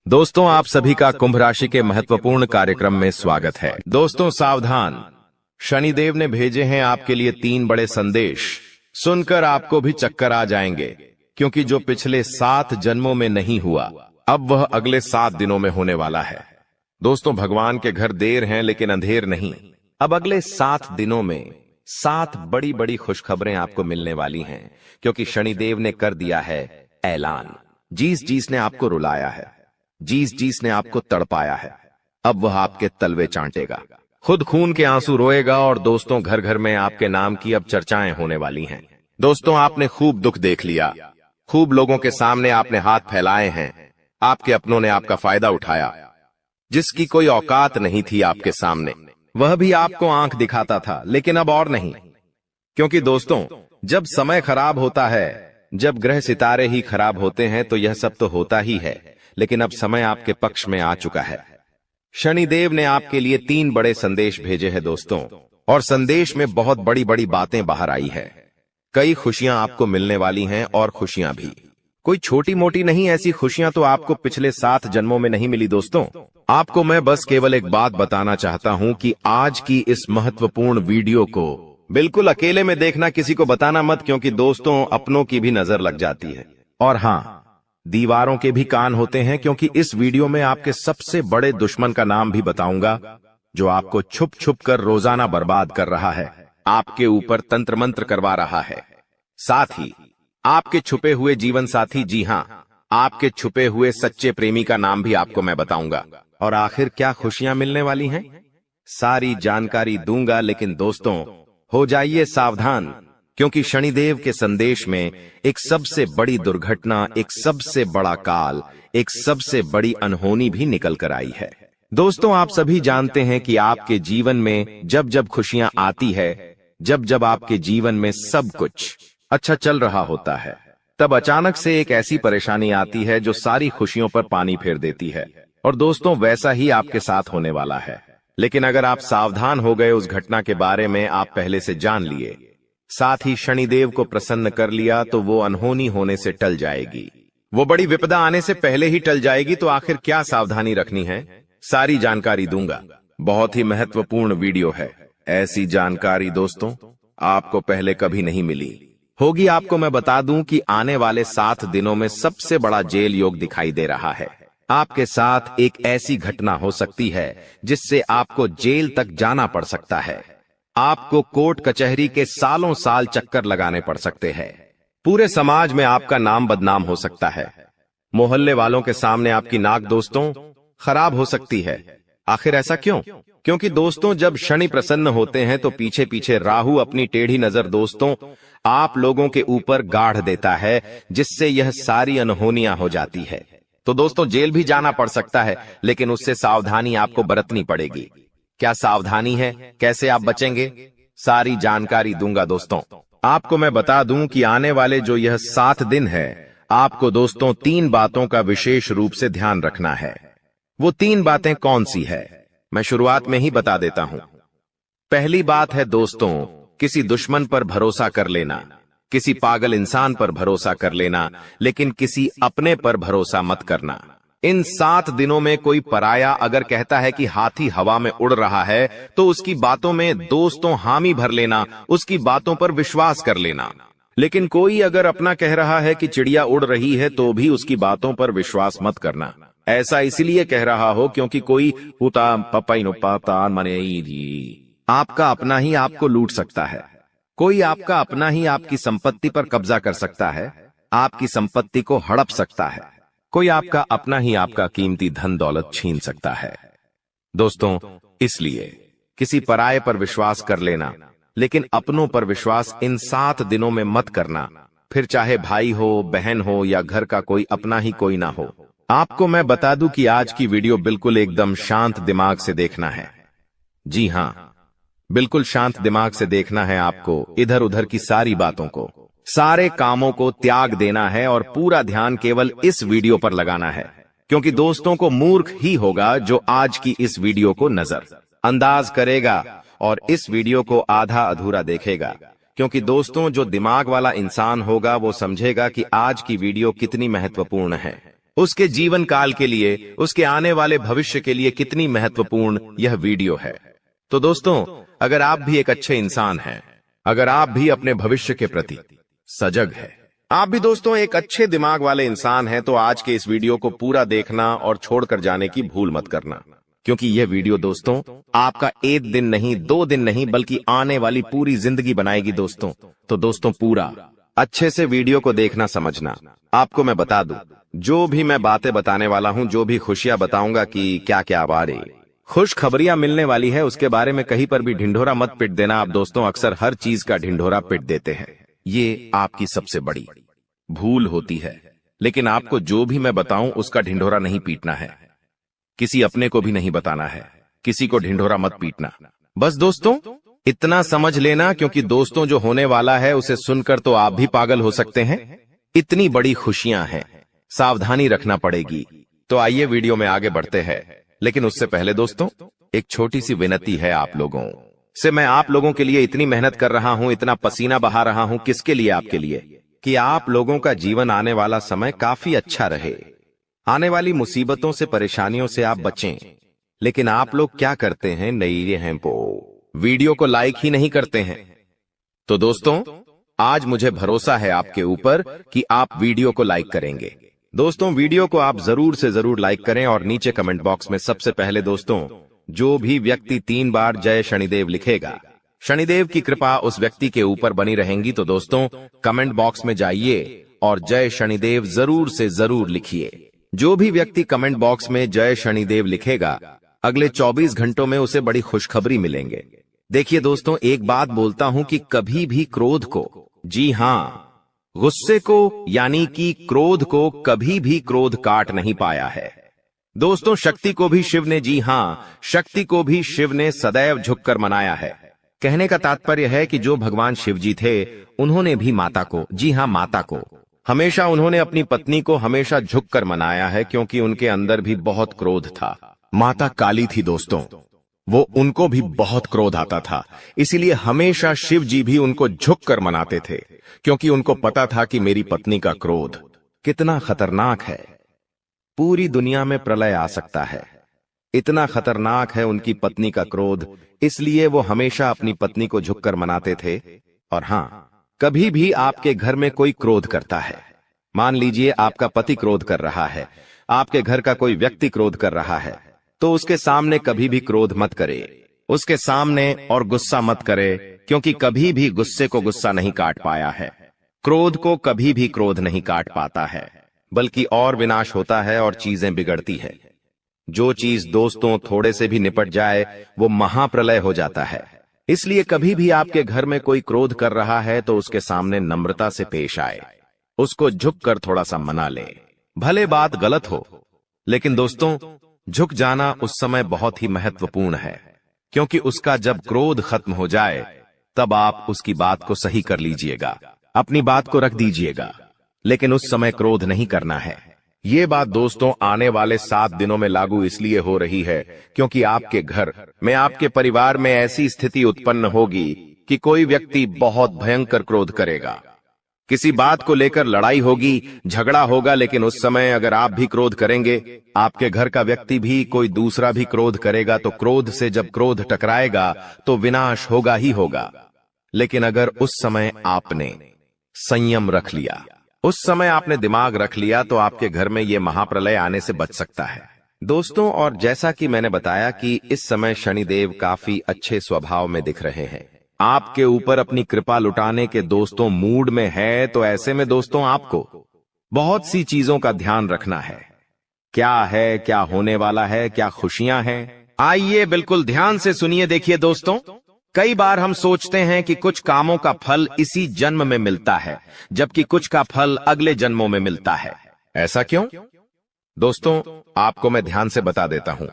दोस्तों, आप सभी का कुंभ राशि के महत्वपूर्ण कार्यक्रम में स्वागत है। दोस्तों सावधान, शनिदेव ने भेजे हैं आपके लिए 3 बड़े संदेश। सुनकर आपको भी चक्कर आ जाएंगे, क्योंकि जो पिछले 7 जन्मों में नहीं हुआ, अब वह अगले 7 दिनों में होने वाला है। दोस्तों, भगवान के घर देर हैं लेकिन अंधेर नहीं। अब अगले 7 दिनों में 7 बड़ी बड़ी खुशखबरें आपको मिलने वाली हैं, क्योंकि शनिदेव ने कर दिया है ऐलान। जीस ने आपको रुलाया है, जीस ने आपको तड़पाया है, अब वह आपके तलवे चाटेगा, खुद खून के आंसू रोएगा। और दोस्तों, घर घर में आपके नाम की अब चर्चाएं होने वाली हैं। दोस्तों, आपने खूब दुख देख लिया, खूब लोगों के सामने आपने हाथ फैलाए हैं, आपके अपनों ने आपका फायदा उठाया। जिसकी कोई औकात नहीं थी आपके सामने, वह भी आपको आंख दिखाता था, लेकिन अब और नहीं। क्योंकि दोस्तों, जब समय खराब होता है, जब ग्रह सितारे ही खराब होते हैं, तो यह सब तो होता ही है, लेकिन अब समय आपके पक्ष में आ चुका है। शनिदेव ने आपके लिए 3 बड़े संदेश भेजे हैं दोस्तों, और संदेश में बहुत बड़ी बड़ी बातें बाहर आई है। कई खुशियां आपको मिलने वाली हैं, और खुशियां भी कोई छोटी मोटी नहीं। ऐसी खुशियां तो आपको पिछले 7 जन्मों में नहीं मिली। दोस्तों, आपको मैं बस केवल एक बात बताना चाहता हूं कि आज की इस महत्वपूर्ण वीडियो को बिल्कुल अकेले में देखना, किसी को बताना मत, क्योंकि दोस्तों अपनों की भी नजर लग जाती है। और हां, दीवारों के भी कान होते हैं, क्योंकि इस वीडियो में आपके सबसे बड़े दुश्मन का नाम भी बताऊंगा, जो आपको छुप छुप कर रोजाना बर्बाद कर रहा है, आपके ऊपर तंत्र मंत्र करवा रहा है। साथ ही आपके छुपे हुए जीवन साथी, जी हां, आपके छुपे हुए सच्चे प्रेमी का नाम भी आपको मैं बताऊंगा। और आखिर क्या खुशियां मिलने वाली हैं, सारी जानकारी दूंगा। लेकिन दोस्तों, हो जाइए सावधान, क्योंकि शनिदेव के संदेश में एक सबसे बड़ी दुर्घटना, एक सबसे बड़ा काल, एक सबसे बड़ी अनहोनी भी निकल कर आई है। दोस्तों, आप सभी जानते हैं कि आपके जीवन में जब जब खुशियां आती है, जब जब आपके जीवन में सब कुछ अच्छा चल रहा होता है, तब अचानक से एक ऐसी परेशानी आती है जो सारी खुशियों पर पानी फेर देती है। और दोस्तों, वैसा ही आपके साथ होने वाला है। लेकिन अगर आप सावधान हो गए, उस घटना के बारे में आप पहले से जान लिए, साथ ही शनिदेव को प्रसन्न कर लिया, तो वो अनहोनी होने से टल जाएगी, वो बड़ी विपदा आने से पहले ही टल जाएगी। तो आखिर क्या सावधानी रखनी है, सारी जानकारी दूंगा। बहुत ही महत्वपूर्ण वीडियो है। ऐसी जानकारी दोस्तों आपको पहले कभी नहीं मिली होगी। आपको मैं बता दूं कि आने वाले 7 दिनों में सबसे बड़ा जेल योग दिखाई दे रहा है। आपके साथ एक ऐसी घटना हो सकती है जिससे आपको जेल तक जाना पड़ सकता है। आपको कोर्ट कचहरी के सालों साल चक्कर लगाने पड़ सकते हैं। पूरे समाज में आपका नाम बदनाम हो सकता है। मोहल्ले वालों के सामने आपकी नाक दोस्तों खराब हो सकती है। आखिर ऐसा क्यों? क्योंकि दोस्तों, जब शनि प्रसन्न होते हैं तो पीछे पीछे राहु अपनी टेढ़ी नजर दोस्तों आप लोगों के ऊपर गाढ़ देता है, जिससे यह सारी अनहोनियां हो जाती है। तो दोस्तों, जेल भी जाना पड़ सकता है, लेकिन उससे सावधानी आपको बरतनी पड़ेगी। क्या सावधानी है, कैसे आप बचेंगे, सारी जानकारी दूंगा। दोस्तों, आपको मैं बता दूं कि आने वाले जो यह 7 दिन है, आपको दोस्तों 3 बातों का विशेष रूप से ध्यान रखना है। वो 3 बातें कौन सी है, मैं शुरुआत में ही बता देता हूं। पहली बात है दोस्तों, किसी दुश्मन पर भरोसा कर लेना, किसी पागल इंसान पर भरोसा कर लेना, लेकिन किसी अपने पर भरोसा मत करना। इन 7 दिनों में कोई पराया अगर कहता है कि हाथी हवा में उड़ रहा है, तो उसकी बातों में दोस्तों हामी भर लेना, उसकी बातों पर विश्वास कर लेना। लेकिन कोई अगर अपना कह रहा है कि चिड़िया उड़ रही है, तो भी उसकी बातों पर विश्वास मत करना। ऐसा इसलिए कह रहा हो क्योंकि कोई आपका अपना ही आपको लूट सकता है। कोई आपका अपना ही आपकी संपत्ति पर कब्जा कर सकता है, आपकी संपत्ति को हड़प सकता है। कोई आपका अपना ही आपका कीमती धन दौलत छीन सकता है। दोस्तों, इसलिए किसी पराये पर विश्वास कर लेना, लेकिन अपनों पर विश्वास इन 7 दिनों में मत करना। फिर चाहे भाई हो, बहन हो, या घर का कोई अपना ही कोई ना हो। आपको मैं बता दूं कि आज की वीडियो बिल्कुल एकदम शांत दिमाग से देखना है। जी हां, बिल्कुल शांत दिमाग से देखना है आपको। इधर उधर की सारी बातों को, सारे कामों को त्याग देना है और पूरा ध्यान केवल इस वीडियो पर लगाना है। क्योंकि दोस्तों को मूर्ख ही होगा जो आज की इस वीडियो को नजर अंदाज करेगा और इस वीडियो को आधा अधूरा देखेगा। क्योंकि दोस्तों, जो दिमाग वाला इंसान होगा वो समझेगा कि आज की वीडियो कितनी महत्वपूर्ण है। उसके जीवन काल के लिए, उसके आने वाले भविष्य के लिए कितनी महत्वपूर्ण यह वीडियो है। तो दोस्तों, अगर आप भी एक अच्छे इंसान हैं, अगर आप भी अपने भविष्य के प्रति सजग है, आप भी दोस्तों एक अच्छे दिमाग वाले इंसान हैं, तो आज के इस वीडियो को पूरा देखना और छोड़कर जाने की भूल मत करना, क्योंकि यह वीडियो दोस्तों आपका एक दिन नहीं, 2 दिन नहीं, बल्कि आने वाली पूरी जिंदगी बनाएगी दोस्तों। तो दोस्तों पूरा अच्छे से वीडियो को देखना, समझना। आपको मैं बता दूं, जो भी मैं बातें बताने वाला हूं, जो भी खुशियां बताऊंगा कि क्या क्या बारे खुश खबरियां मिलने वाली है, उसके बारे में कहीं पर भी ढिंढोरा मत पिट देना। आप दोस्तों अक्सर हर चीज का ढिंढोरा पिट देते हैं, ये आपकी सबसे बड़ी भूल होती है। लेकिन आपको जो भी मैं बताऊं उसका ढिंढोरा नहीं पीटना है, किसी अपने को भी नहीं बताना है, किसी को ढिंढोरा मत पीटना। बस दोस्तों इतना समझ लेना, क्योंकि दोस्तों जो होने वाला है उसे सुनकर तो आप भी पागल हो सकते हैं। इतनी बड़ी खुशियां हैं, सावधानी रखना पड़ेगी। तो आइए वीडियो में आगे बढ़ते हैं, लेकिन उससे पहले दोस्तों एक छोटी सी विनती है आप लोगों से। मैं आप लोगों के लिए इतनी मेहनत कर रहा हूं, इतना पसीना बहा रहा हूं, किसके लिए? आपके लिए, कि आप लोगों का जीवन आने वाला समय काफी अच्छा रहे, आने वाली मुसीबतों से, परेशानियों से आप बचें। लेकिन आप लोग क्या करते हैं? नई हैं वीडियो को लाइक ही नहीं करते हैं। तो दोस्तों आज मुझे भरोसा है आपके ऊपर कि आप वीडियो को लाइक करेंगे। दोस्तों वीडियो को आप जरूर से जरूर लाइक करें और नीचे कमेंट बॉक्स में सबसे पहले दोस्तों जो भी व्यक्ति 3 बार जय शनिदेव लिखेगा, शनिदेव की कृपा उस व्यक्ति के ऊपर बनी रहेंगी। तो दोस्तों कमेंट बॉक्स में जाइए और जय शनिदेव जरूर से जरूर लिखिए। जो भी व्यक्ति कमेंट बॉक्स में जय शनिदेव लिखेगा, अगले 24 घंटों में उसे बड़ी खुशखबरी मिलेंगे। देखिए दोस्तों, एक बात बोलता हूं कि कभी भी क्रोध को, जी हां गुस्से को, यानी कि क्रोध को, कभी भी क्रोध काट नहीं पाया है। दोस्तों शक्ति को भी शिव ने, जी हां शक्ति को भी शिव ने सदैव झुककर मनाया है। कहने का तात्पर्य है कि जो भगवान शिव जी थे, उन्होंने भी माता को, जी हां माता को, हमेशा उन्होंने अपनी पत्नी को हमेशा झुककर मनाया है, क्योंकि उनके अंदर भी बहुत क्रोध था। माता काली थी दोस्तों, वो उनको भी बहुत क्रोध आता था, इसीलिए हमेशा शिव जी भी उनको झुककर मनाते थे, क्योंकि उनको पता था कि मेरी पत्नी का क्रोध कितना खतरनाक है, पूरी दुनिया में प्रलय आ सकता है, इतना खतरनाक है उनकी पत्नी का क्रोध। इसलिए वो हमेशा अपनी पत्नी को झुककर मनाते थे। और हां, कभी भी आपके घर में कोई क्रोध करता है, मान लीजिए आपका पति क्रोध कर रहा है, आपके घर का कोई व्यक्ति क्रोध कर रहा है, तो उसके सामने कभी भी क्रोध मत करे, उसके सामने और गुस्सा मत करे, क्योंकि कभी भी गुस्से को गुस्सा नहीं काट पाया है, क्रोध को कभी भी क्रोध नहीं काट पाता है, बल्कि और विनाश होता है और चीजें बिगड़ती है। जो चीज दोस्तों थोड़े से भी निपट जाए वो महाप्रलय हो जाता है। इसलिए कभी भी आपके घर में कोई क्रोध कर रहा है तो उसके सामने नम्रता से पेश आए, उसको झुककर थोड़ा सा मना ले। भले बात गलत हो, लेकिन दोस्तों झुक जाना उस समय बहुत ही महत्वपूर्ण है, क्योंकि उसका जब क्रोध खत्म हो जाए तब आप उसकी बात को सही कर लीजिएगा, अपनी बात को रख दीजिएगा, लेकिन उस समय क्रोध नहीं करना है। ये बात दोस्तों आने वाले 7 दिनों में लागू इसलिए हो रही है क्योंकि आपके घर में, आपके परिवार में ऐसी स्थिति उत्पन्न होगी कि कोई व्यक्ति बहुत भयंकर क्रोध करेगा, किसी बात को लेकर लड़ाई होगी, झगड़ा होगा। लेकिन उस समय अगर आप भी क्रोध करेंगे, आपके घर का व्यक्ति भी, कोई दूसरा भी क्रोध करेगा, तो क्रोध से जब क्रोध टकराएगा तो विनाश होगा ही होगा। लेकिन अगर उस समय आपने संयम रख लिया, उस समय आपने दिमाग रख लिया, तो आपके घर में ये महाप्रलय आने से बच सकता है दोस्तों। और जैसा कि मैंने बताया कि इस समय शनिदेव काफी अच्छे स्वभाव में दिख रहे हैं, आपके ऊपर अपनी कृपा लुटाने के दोस्तों मूड में है। तो ऐसे में दोस्तों आपको बहुत सी चीजों का ध्यान रखना है। क्या है, क्या होने वाला है, क्या खुशियां हैं, आइए बिल्कुल ध्यान से सुनिए। देखिए दोस्तों, कई बार हम सोचते हैं कि कुछ कामों का फल इसी जन्म में मिलता है, जबकि कुछ का फल अगले जन्मों में मिलता है। ऐसा क्यों? दोस्तों आपको मैं ध्यान से बता देता हूं,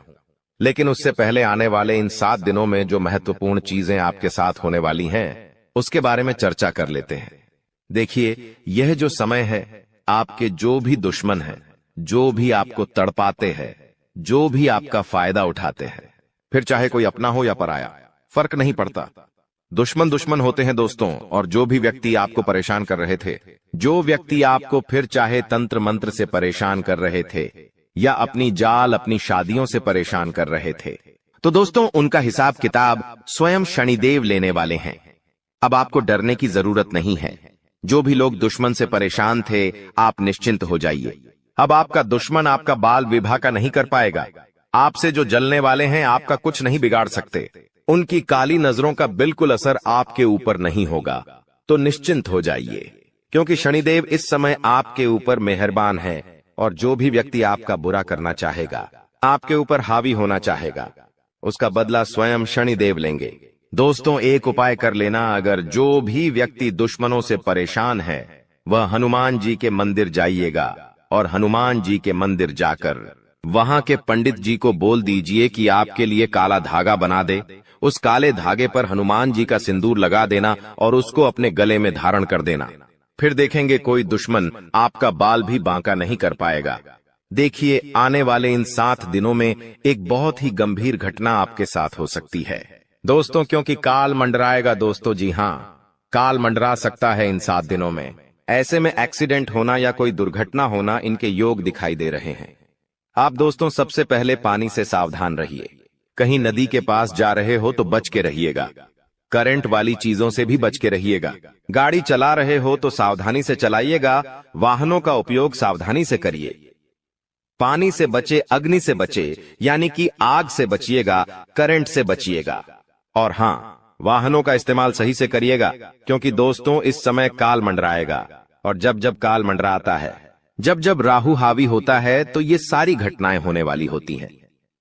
लेकिन उससे पहले आने वाले इन 7 दिनों में जो महत्वपूर्ण चीजें आपके साथ होने वाली हैं, उसके बारे में चर्चा कर लेते हैं। देखिए, यह जो समय है, आपके जो भी दुश्मन हैं, जो भी आपको तड़पाते हैं, जो भी आपका फायदा उठाते हैं, फिर चाहे कोई अपना हो या पराया, फर्क नहीं पड़ता दुश्मन दुश्मन होते हैं दोस्तों, और जो भी व्यक्ति आपको परेशान कर रहे थे, जो व्यक्ति आपको फिर चाहे तंत्र मंत्र से परेशान कर रहे थे या अपनी जाल अपनी शादियों से परेशान कर रहे थे, तो दोस्तों उनका हिसाब किताब स्वयं शनिदेव लेने वाले हैं। अब आपको डरने की जरूरत नहीं है। जो भी लोग दुश्मन से परेशान थे, आप निश्चिंत हो जाइए। अब आपका दुश्मन आपका बाल विवाह का नहीं कर पाएगा। आपसे जो जलने वाले हैं आपका कुछ नहीं बिगाड़ सकते। उनकी काली नजरों का बिल्कुल असर आपके ऊपर नहीं होगा। तो निश्चिंत हो जाइए, क्योंकि शनिदेव इस समय आपके ऊपर मेहरबान है, और जो भी व्यक्ति आपका बुरा करना चाहेगा, आपके ऊपर हावी होना चाहेगा, उसका बदला स्वयं शनिदेव लेंगे। दोस्तों एक उपाय कर लेना, अगर जो भी व्यक्ति दुश्मनों से परेशान है वह हनुमान जी के मंदिर जाइएगा, और हनुमान जी के मंदिर जाकर वहां के पंडित जी को बोल दीजिए कि आपके लिए काला धागा बना दे। उस काले धागे पर हनुमान जी का सिंदूर लगा देना और उसको अपने गले में धारण कर देना। फिर देखेंगे कोई दुश्मन आपका बाल भी बांका नहीं कर पाएगा। देखिए आने वाले इन 7 दिनों में एक बहुत ही गंभीर घटना आपके साथ हो सकती है दोस्तों, क्योंकि काल मंडराएगा दोस्तों। जी हां, काल मंडरा सकता है इन 7 दिनों में। ऐसे में एक्सीडेंट होना या कोई दुर्घटना होना इनके योग दिखाई दे रहे हैं। आप दोस्तों सबसे पहले पानी से सावधान रहिए। कहीं नदी के पास जा रहे हो तो बच के रहिएगा। करंट वाली चीजों से भी बच के रहिएगा। गाड़ी चला रहे हो तो सावधानी से चलाइएगा। वाहनों का उपयोग सावधानी से करिए। पानी से बचे, अग्नि से बचे, यानी कि आग से बचिएगा, करंट से बचिएगा। और हां, वाहनों का इस्तेमाल सही से करिएगा, क्योंकि दोस्तों इस समय काल मंडराएगा। और जब जब काल मंडराता है, जब जब राहु हावी होता है, तो ये सारी घटनाएं होने वाली होती हैं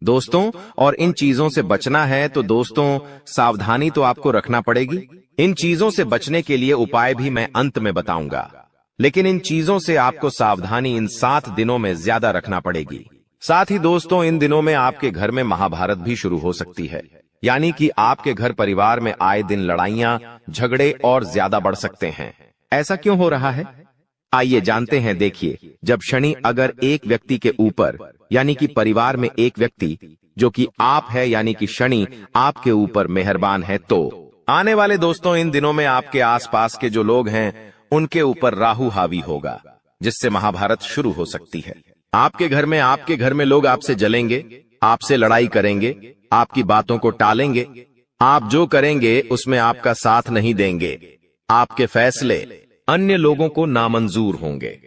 दोस्तों। और इन चीजों से बचना है तो दोस्तों सावधानी तो आपको रखना पड़ेगी। इन चीजों से बचने के लिए उपाय भी मैं अंत में बताऊंगा, लेकिन इन चीजों से आपको सावधानी इन 7 दिनों में ज्यादा रखना पड़ेगी। साथ ही दोस्तों इन दिनों में आपके घर में महाभारत भी शुरू हो सकती है, यानी कि आपके घर परिवार में आए दिन लड़ाइयां, झगड़े और ज्यादा बढ़ सकते हैं। ऐसा क्यों हो रहा है, आइए जानते हैं। देखिए, जब शनि अगर एक व्यक्ति के ऊपर, यानी कि परिवार में एक व्यक्ति जो कि आप है, यानी कि शनि आपके ऊपर मेहरबान है, तो आने वाले दोस्तों इन दिनों में आपके आसपास के जो लोग हैं उनके ऊपर राहु हावी होगा, जिससे महाभारत शुरू हो सकती है। आपके घर में लोग आपसे जलेंगे, आपसे लड़ाई करेंगे, आपकी बातों को टालेंगे। आप जो करेंगे उसमें आपका साथ नहीं देंगे। आपके फैसले अन्य लोगों को नामंजूर होंगे।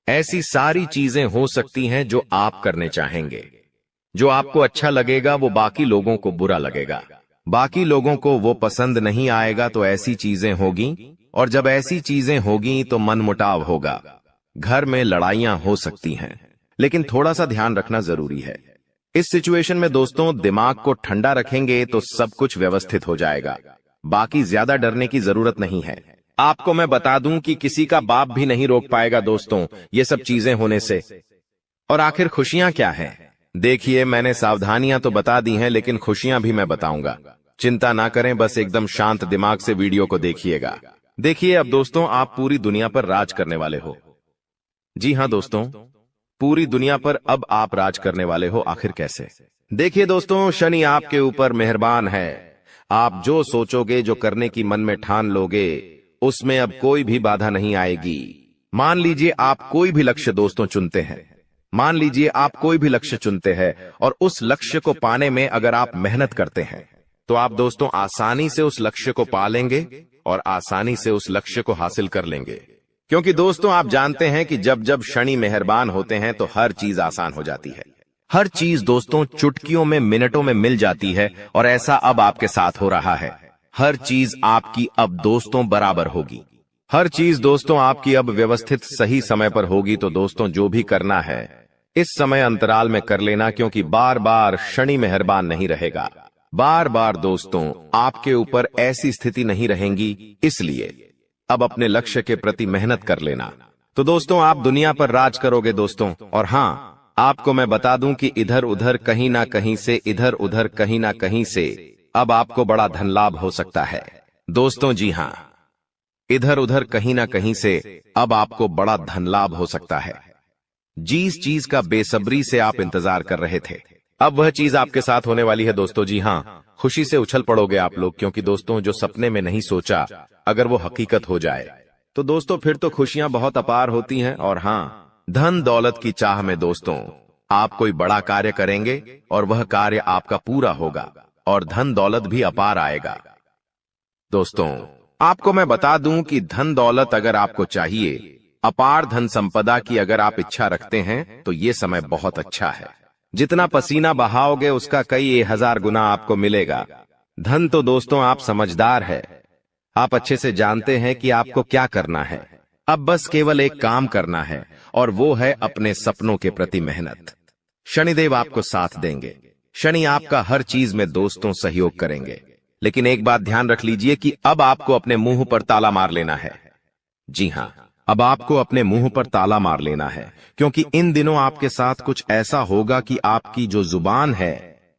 ऐसी सारी चीजें हो सकती हैं जो आप करने चाहेंगे। जो आपको अच्छा लगेगा वो बाकी लोगों को बुरा लगेगा, बाकी लोगों को वो पसंद नहीं आएगा। तो ऐसी चीजें होगी, और जब ऐसी चीजें होगी तो मनमुटाव होगा, घर में लड़ाइयां हो सकती हैं। लेकिन थोड़ा सा ध्यान रखना जरूरी है। इस सिचुएशन में दोस्तों दिमाग को ठंडा रखेंगे तो सब कुछ व्यवस्थित हो जाएगा। बाकी ज्यादा डरने की जरूरत नहीं है। आपको मैं बता दूं कि किसी का बाप भी नहीं रोक पाएगा दोस्तों ये सब चीजें होने से। और आखिर खुशियां क्या हैं? देखिए, मैंने सावधानियां तो बता दी हैं, लेकिन खुशियां भी मैं बताऊंगा। चिंता ना करें, बस एकदम शांत दिमाग से वीडियो को देखिएगा। देखिए, अब दोस्तों आप पूरी दुनिया पर राज करने वाले हो। जी हां दोस्तों, पूरी दुनिया पर अब आप राज करने वाले हो। आखिर कैसे? देखिए दोस्तों, शनि आपके ऊपर मेहरबान है। आप जो सोचोगे, जो करने की मन में ठान लोगे, उसमें अब कोई भी बाधा नहीं आएगी। मान लीजिए आप कोई भी लक्ष्य दोस्तों चुनते हैं, मान लीजिए आप कोई भी लक्ष्य चुनते हैं, और उस लक्ष्य को पाने में अगर आप मेहनत करते हैं, तो आप दोस्तों आसानी से उस लक्ष्य को पा लेंगे और आसानी से उस लक्ष्य को हासिल कर लेंगे। क्योंकि दोस्तों आप जानते हैं कि जब जब शनि मेहरबान होते हैं तो हर चीज आसान हो जाती है। हर चीज दोस्तों चुटकियों में, मिनटों में मिल जाती है, और ऐसा अब आपके साथ हो रहा है। हर चीज आपकी अब दोस्तों बराबर होगी। हर चीज दोस्तों आपकी अब व्यवस्थित सही समय पर होगी। तो दोस्तों जो भी करना है इस समय अंतराल में कर लेना, क्योंकि बार बार शनि मेहरबान नहीं रहेगा। बार बार दोस्तों आपके ऊपर ऐसी स्थिति नहीं रहेंगी, इसलिए अब अपने लक्ष्य के प्रति मेहनत कर लेना। तो दोस्तों आप दुनिया पर राज करोगे दोस्तों। और हां, आपको मैं बता दूं कि इधर उधर कहीं ना कहीं से, इधर उधर कहीं ना कहीं से अब आपको बड़ा धन लाभ हो सकता है दोस्तों। जी हां, इधर उधर कहीं ना कहीं से अब आपको बड़ा धन लाभ हो सकता है। जिस चीज का बेसब्री से आप इंतजार कर रहे थे, अब वह चीज आपके साथ होने वाली है दोस्तों। जी हां, खुशी से उछल पड़ोगे आप लोग, क्योंकि दोस्तों जो सपने में नहीं सोचा अगर वो हकीकत हो जाए तो दोस्तों फिर तो खुशियां बहुत अपार होती हैं। और हाँ, धन दौलत की चाह में दोस्तों आप कोई बड़ा कार्य करेंगे और वह कार्य आपका पूरा होगा और धन दौलत भी अपार आएगा। दोस्तों आपको मैं बता दूं कि धन दौलत अगर आपको चाहिए, अपार धन संपदा की अगर आप इच्छा रखते हैं तो ये समय बहुत अच्छा है। जितना पसीना बहाओगे उसका कई 1000 गुना आपको मिलेगा। धन तो दोस्तों आप समझदार है, आप अच्छे से जानते हैं कि आपको क्या करना है। अब बस केवल एक काम करना है और वो है अपने सपनों के प्रति मेहनत। शनिदेव आपको साथ देंगे। शनि आपका हर चीज में दोस्तों सहयोग करेंगे। लेकिन एक बात ध्यान रख लीजिए कि अब आपको अपने मुंह पर ताला मार लेना है। जी हां, अब आपको अपने मुंह पर ताला मार लेना है, क्योंकि इन दिनों आपके साथ कुछ ऐसा होगा कि आपकी जो जुबान है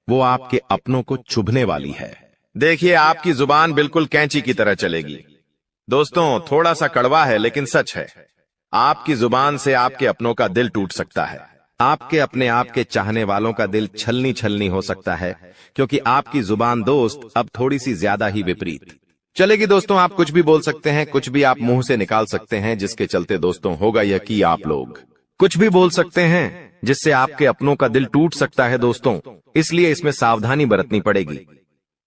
वो आपके अपनों को चुभने वाली है। देखिए आपकी जुबान बिल्कुल कैंची की तरह चलेगी। दोस्तों थोड़ा सा कड़वा है लेकिन सच है। आपकी जुबान से आपके अपनों का दिल टूट सकता है। आपके अपने आप के चाहने वालों का दिल छलनी छलनी हो सकता है, क्योंकि आपकी जुबान दोस्त अब थोड़ी सी ज्यादा ही विपरीत चलेगी। दोस्तों आप कुछ भी बोल सकते हैं, कुछ भी आप मुंह से निकाल सकते हैं, जिसके चलते दोस्तों होगा यह कि आप लोग कुछ भी बोल सकते हैं जिससे आपके अपनों का दिल टूट सकता है दोस्तों। इसलिए इसमें सावधानी बरतनी पड़ेगी।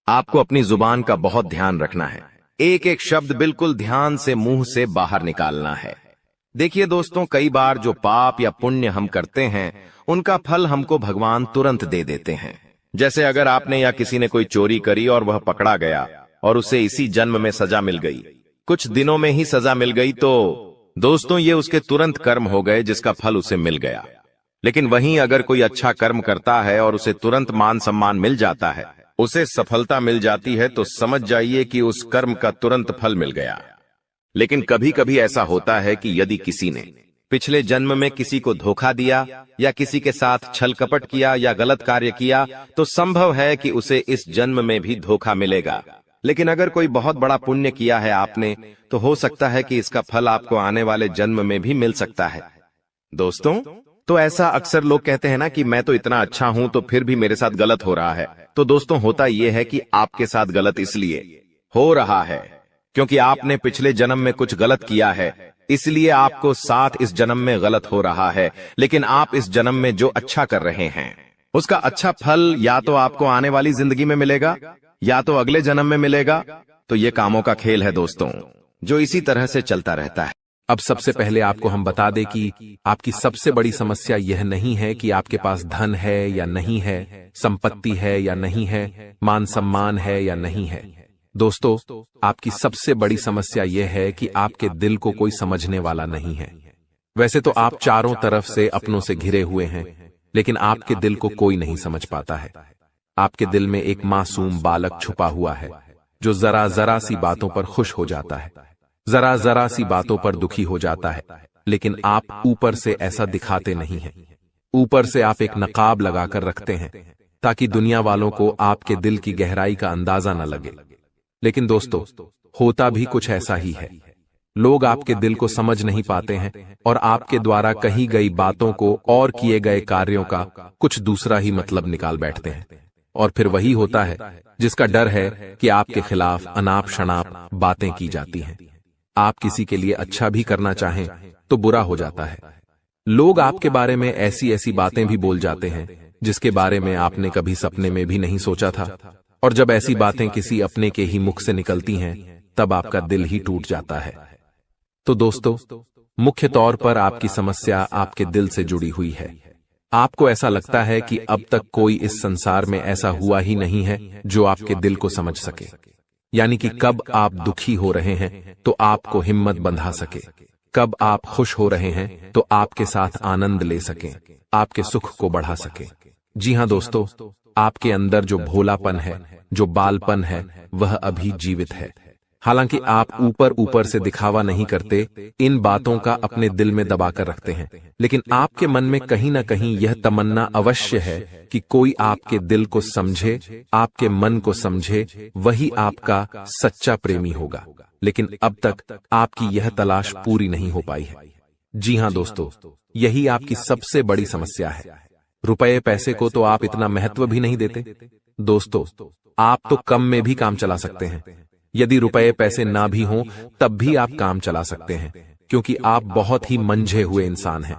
आपको अपनी जुबान का बहुत ध्यान रखना है। एक एक शब्द बिल्कुल ध्यान से मुंह से बाहर निकालना है। देखिए दोस्तों, कई बार जो पाप या पुण्य हम करते हैं उनका फल हमको भगवान तुरंत दे देते हैं। जैसे अगर आपने या किसी ने कोई चोरी करी और वह पकड़ा गया और उसे इसी जन्म में सजा मिल गई, कुछ दिनों में ही सजा मिल गई, तो दोस्तों ये उसके तुरंत कर्म हो गए जिसका फल उसे मिल गया। लेकिन वहीं अगर कोई अच्छा कर्म करता है और उसे तुरंत मान सम्मान मिल जाता है, उसे सफलता मिल जाती है, तो समझ जाइए कि उस कर्म का तुरंत फल मिल गया। लेकिन कभी कभी ऐसा होता है कि यदि किसी ने पिछले जन्म में किसी को धोखा दिया या किसी के साथ छल कपट किया या गलत कार्य किया, तो संभव है कि उसे इस जन्म में भी धोखा मिलेगा। लेकिन अगर कोई बहुत बड़ा पुण्य किया है आपने, तो हो सकता है कि इसका फल आपको आने वाले जन्म में भी मिल सकता है। दोस्तों तो ऐसा अक्सर लोग कहते हैं ना कि मैं तो इतना अच्छा हूं तो फिर भी मेरे साथ गलत हो रहा है। तो दोस्तों होता यह है कि आपके साथ गलत इसलिए हो रहा है क्योंकि आपने पिछले जन्म में कुछ गलत किया है, इसलिए आपको साथ इस जन्म में गलत हो रहा है। लेकिन आप इस जन्म में जो अच्छा कर रहे हैं उसका अच्छा फल या तो आपको आने वाली जिंदगी में मिलेगा या तो अगले जन्म में मिलेगा। तो ये कामों का खेल है दोस्तों, जो इसी तरह से चलता रहता है। अब सबसे पहले आपको हम बता दें कि आपकी सबसे बड़ी समस्या यह नहीं है कि आपके पास धन है या नहीं है, संपत्ति है या नहीं है, मान सम्मान है या नहीं है। दोस्तों आपकी सबसे बड़ी समस्या यह है कि आपके दिल को कोई समझने वाला नहीं है। वैसे तो आप चारों तरफ से अपनों से घिरे हुए हैं, लेकिन आपके दिल को कोई नहीं समझ पाता है। आपके दिल में एक मासूम बालक छुपा हुआ है जो जरा जरा सी बातों पर खुश हो जाता है, जरा जरा सी बातों पर दुखी हो जाता है। लेकिन आप ऊपर से ऐसा दिखाते नहीं हैं। ऊपर से आप एक नकाब लगाकर रखते हैं ताकि दुनिया वालों को आपके दिल की गहराई का अंदाजा न लगे। लेकिन दोस्तों होता भी कुछ ऐसा ही है। लोग आपके दिल को समझ नहीं पाते हैं और आपके द्वारा कही गई बातों को और किए गए कार्यों का कुछ दूसरा ही मतलब निकाल बैठते हैं। और फिर वही होता है जिसका डर है कि आपके खिलाफ अनाप शनाप बातें की जाती हैं। आप किसी के लिए अच्छा भी करना चाहें तो बुरा हो जाता है। लोग आपके बारे में ऐसी ऐसी बातें भी बोल जाते हैं जिसके बारे में आपने कभी सपने में भी नहीं सोचा था। और जब ऐसी बातें किसी अपने के ही मुख से निकलती हैं तब आपका दिल ही टूट जाता है। तो दोस्तों मुख्य तौर पर आपकी समस्या आपके दिल से जुड़ी हुई है। आपको ऐसा लगता है कि अब तक कोई इस संसार में ऐसा हुआ ही नहीं है जो आपके दिल को समझ सके। यानी कि कब आप दुखी हो रहे हैं तो आपको हिम्मत बंधा सके, कब आप खुश हो रहे हैं तो आपके साथ आनंद ले सकें, आपके सुख को बढ़ा सके। जी हां दोस्तों, आपके अंदर जो भोलापन है, जो बालपन है, वह अभी जीवित है। हालांकि आप ऊपर ऊपर से दिखावा नहीं करते, इन बातों का अपने दिल में दबाकर रखते हैं, लेकिन आपके मन में कहीं ना कहीं यह तमन्ना अवश्य है कि कोई आपके दिल को समझे, आपके मन को समझे, वही आपका सच्चा प्रेमी होगा। लेकिन अब तक आपकी यह तलाश पूरी नहीं हो पाई है। जी हां दोस्तों, यही आपकी सबसे बड़ी समस्या है। रुपए पैसे को तो आप इतना महत्व भी नहीं देते, दोस्तों, आप तो कम में भी काम चला सकते हैं। यदि रुपए पैसे ना भी हों तब भी आप काम चला सकते हैं, क्योंकि आप बहुत ही मंझे हुए इंसान हैं।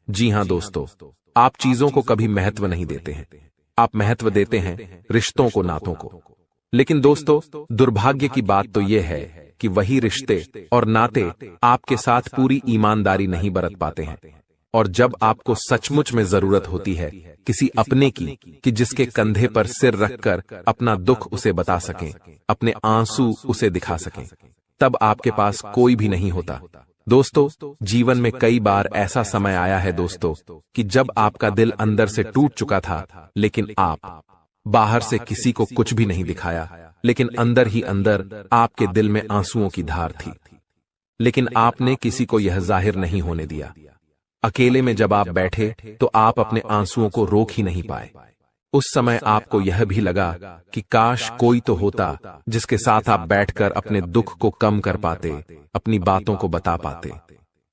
जी हां दोस्तों, आप चीजों को कभी महत्व नहीं देते हैं। आप महत्व देते हैं रिश्तों को, नातों को। लेकिन दोस्तों, दुर्भाग्य की बात तो यह है कि वही रिश्ते और नाते आपके साथ पूरी ईमानदारी नहीं बरत पाते हैं। और जब आपको सचमुच में जरूरत होती है किसी अपने की, कि जिसके कंधे पर सिर रखकर अपना दुख उसे बता सकें, अपने आंसू उसे दिखा सकें, तब आपके पास कोई भी नहीं होता। दोस्तों, जीवन में कई बार ऐसा समय आया है दोस्तों कि जब आपका दिल अंदर से टूट चुका था, लेकिन आप बाहर से किसी को कुछ भी नहीं दिखाया, लेकिन अंदर ही अंदर आपके दिल में आंसुओं की धार थी। लेकिन आपने किसी को यह जाहिर नहीं होने दिया। अकेले में जब आप बैठे तो आप अपने आंसुओं को रोक ही नहीं पाए। उस समय आपको यह भी लगा कि काश कोई तो होता जिसके साथ आप बैठकर अपने दुख को कम कर पाते, अपनी बातों को बता पाते।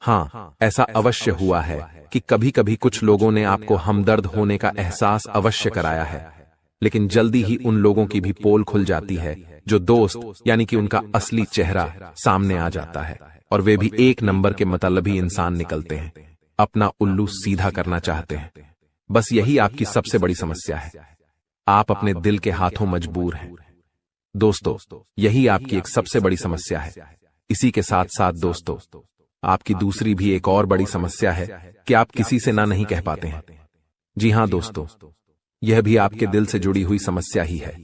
हाँ, ऐसा अवश्य हुआ है कि कभी कभी कुछ लोगों ने आपको हमदर्द होने का एहसास अवश्य कराया है, लेकिन जल्दी ही उन लोगों की भी पोल खुल जाती है जो दोस्त यानी कि उनका असली चेहरा सामने आ जाता है, और वे भी एक नंबर के मतलबी इंसान निकलते हैं, अपना उल्लू सीधा करना चाहते हैं। बस यही आपकी सबसे बड़ी समस्या है। आप अपने दिल के हाथों मजबूर हैं। दोस्तों, यही आपकी एक सबसे बड़ी समस्या है। इसी के साथ साथ दोस्तों, आपकी दूसरी भी एक और बड़ी समस्या है कि आप किसी से ना नहीं कह पाते हैं। जी हां दोस्तों, यह भी आपके दिल से जुड़ी हुई समस्या ही है।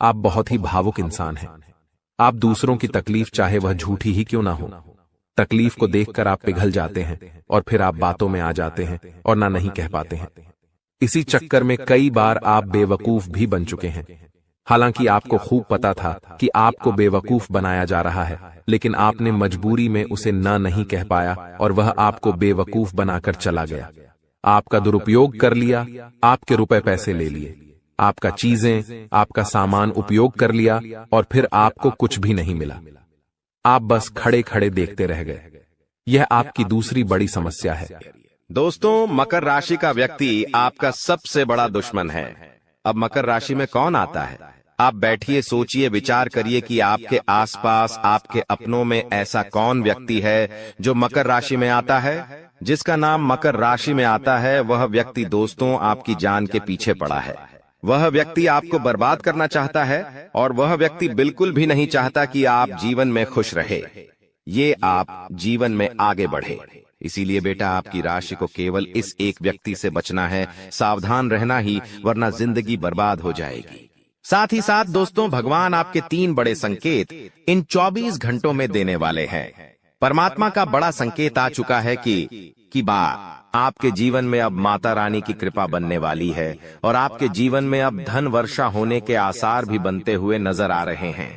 आप बहुत ही भावुक इंसान हैं। आप दूसरों की तकलीफ चाहे वह झूठी ही क्यों ना हो, तकलीफ को देखकर आप पिघल जाते हैं और फिर आप बातों में आ जाते हैं और ना नहीं कह पाते हैं। इसी चक्कर में कई बार आप बेवकूफ भी बन चुके हैं। हालांकि आपको खूब पता था कि आपको बेवकूफ बनाया जा रहा है, लेकिन आपने मजबूरी में उसे ना नहीं कह पाया और वह आपको बेवकूफ बनाकर चला गया। आपका दुरुपयोग कर लिया, आपके रुपए पैसे ले लिए, आपका चीजें, आपका सामान उपयोग कर लिया और फिर आपको कुछ भी नहीं मिला। आप बस खड़े खड़े देखते रह गए। यह आपकी दूसरी बड़ी समस्या है। दोस्तों, मकर राशि का व्यक्ति आपका सबसे बड़ा दुश्मन है। अब मकर राशि में कौन आता है? आप बैठिए, सोचिए, विचार करिए कि आपके आसपास, आपके अपनों में ऐसा कौन व्यक्ति है जो मकर राशि में आता है। जिसका नाम मकर राशि में आता है वह व्यक्ति दोस्तों आपकी जान के पीछे पड़ा है। वह व्यक्ति आपको बर्बाद करना चाहता है और वह व्यक्ति बिल्कुल भी नहीं चाहता कि आप जीवन में खुश रहे, ये आप जीवन में आगे बढ़े। इसीलिए बेटा, आपकी राशि को केवल इस एक व्यक्ति से बचना है, सावधान रहना ही, वरना जिंदगी बर्बाद हो जाएगी। साथ ही साथ दोस्तों, भगवान आपके 3 बड़े संकेत इन 24 घंटों में देने वाले हैं। परमात्मा का बड़ा संकेत आ चुका है कि आपके जीवन में अब माता रानी की कृपा बनने वाली है और आपके जीवन में अब धन वर्षा होने के आसार भी बनते हुए नजर आ रहे हैं।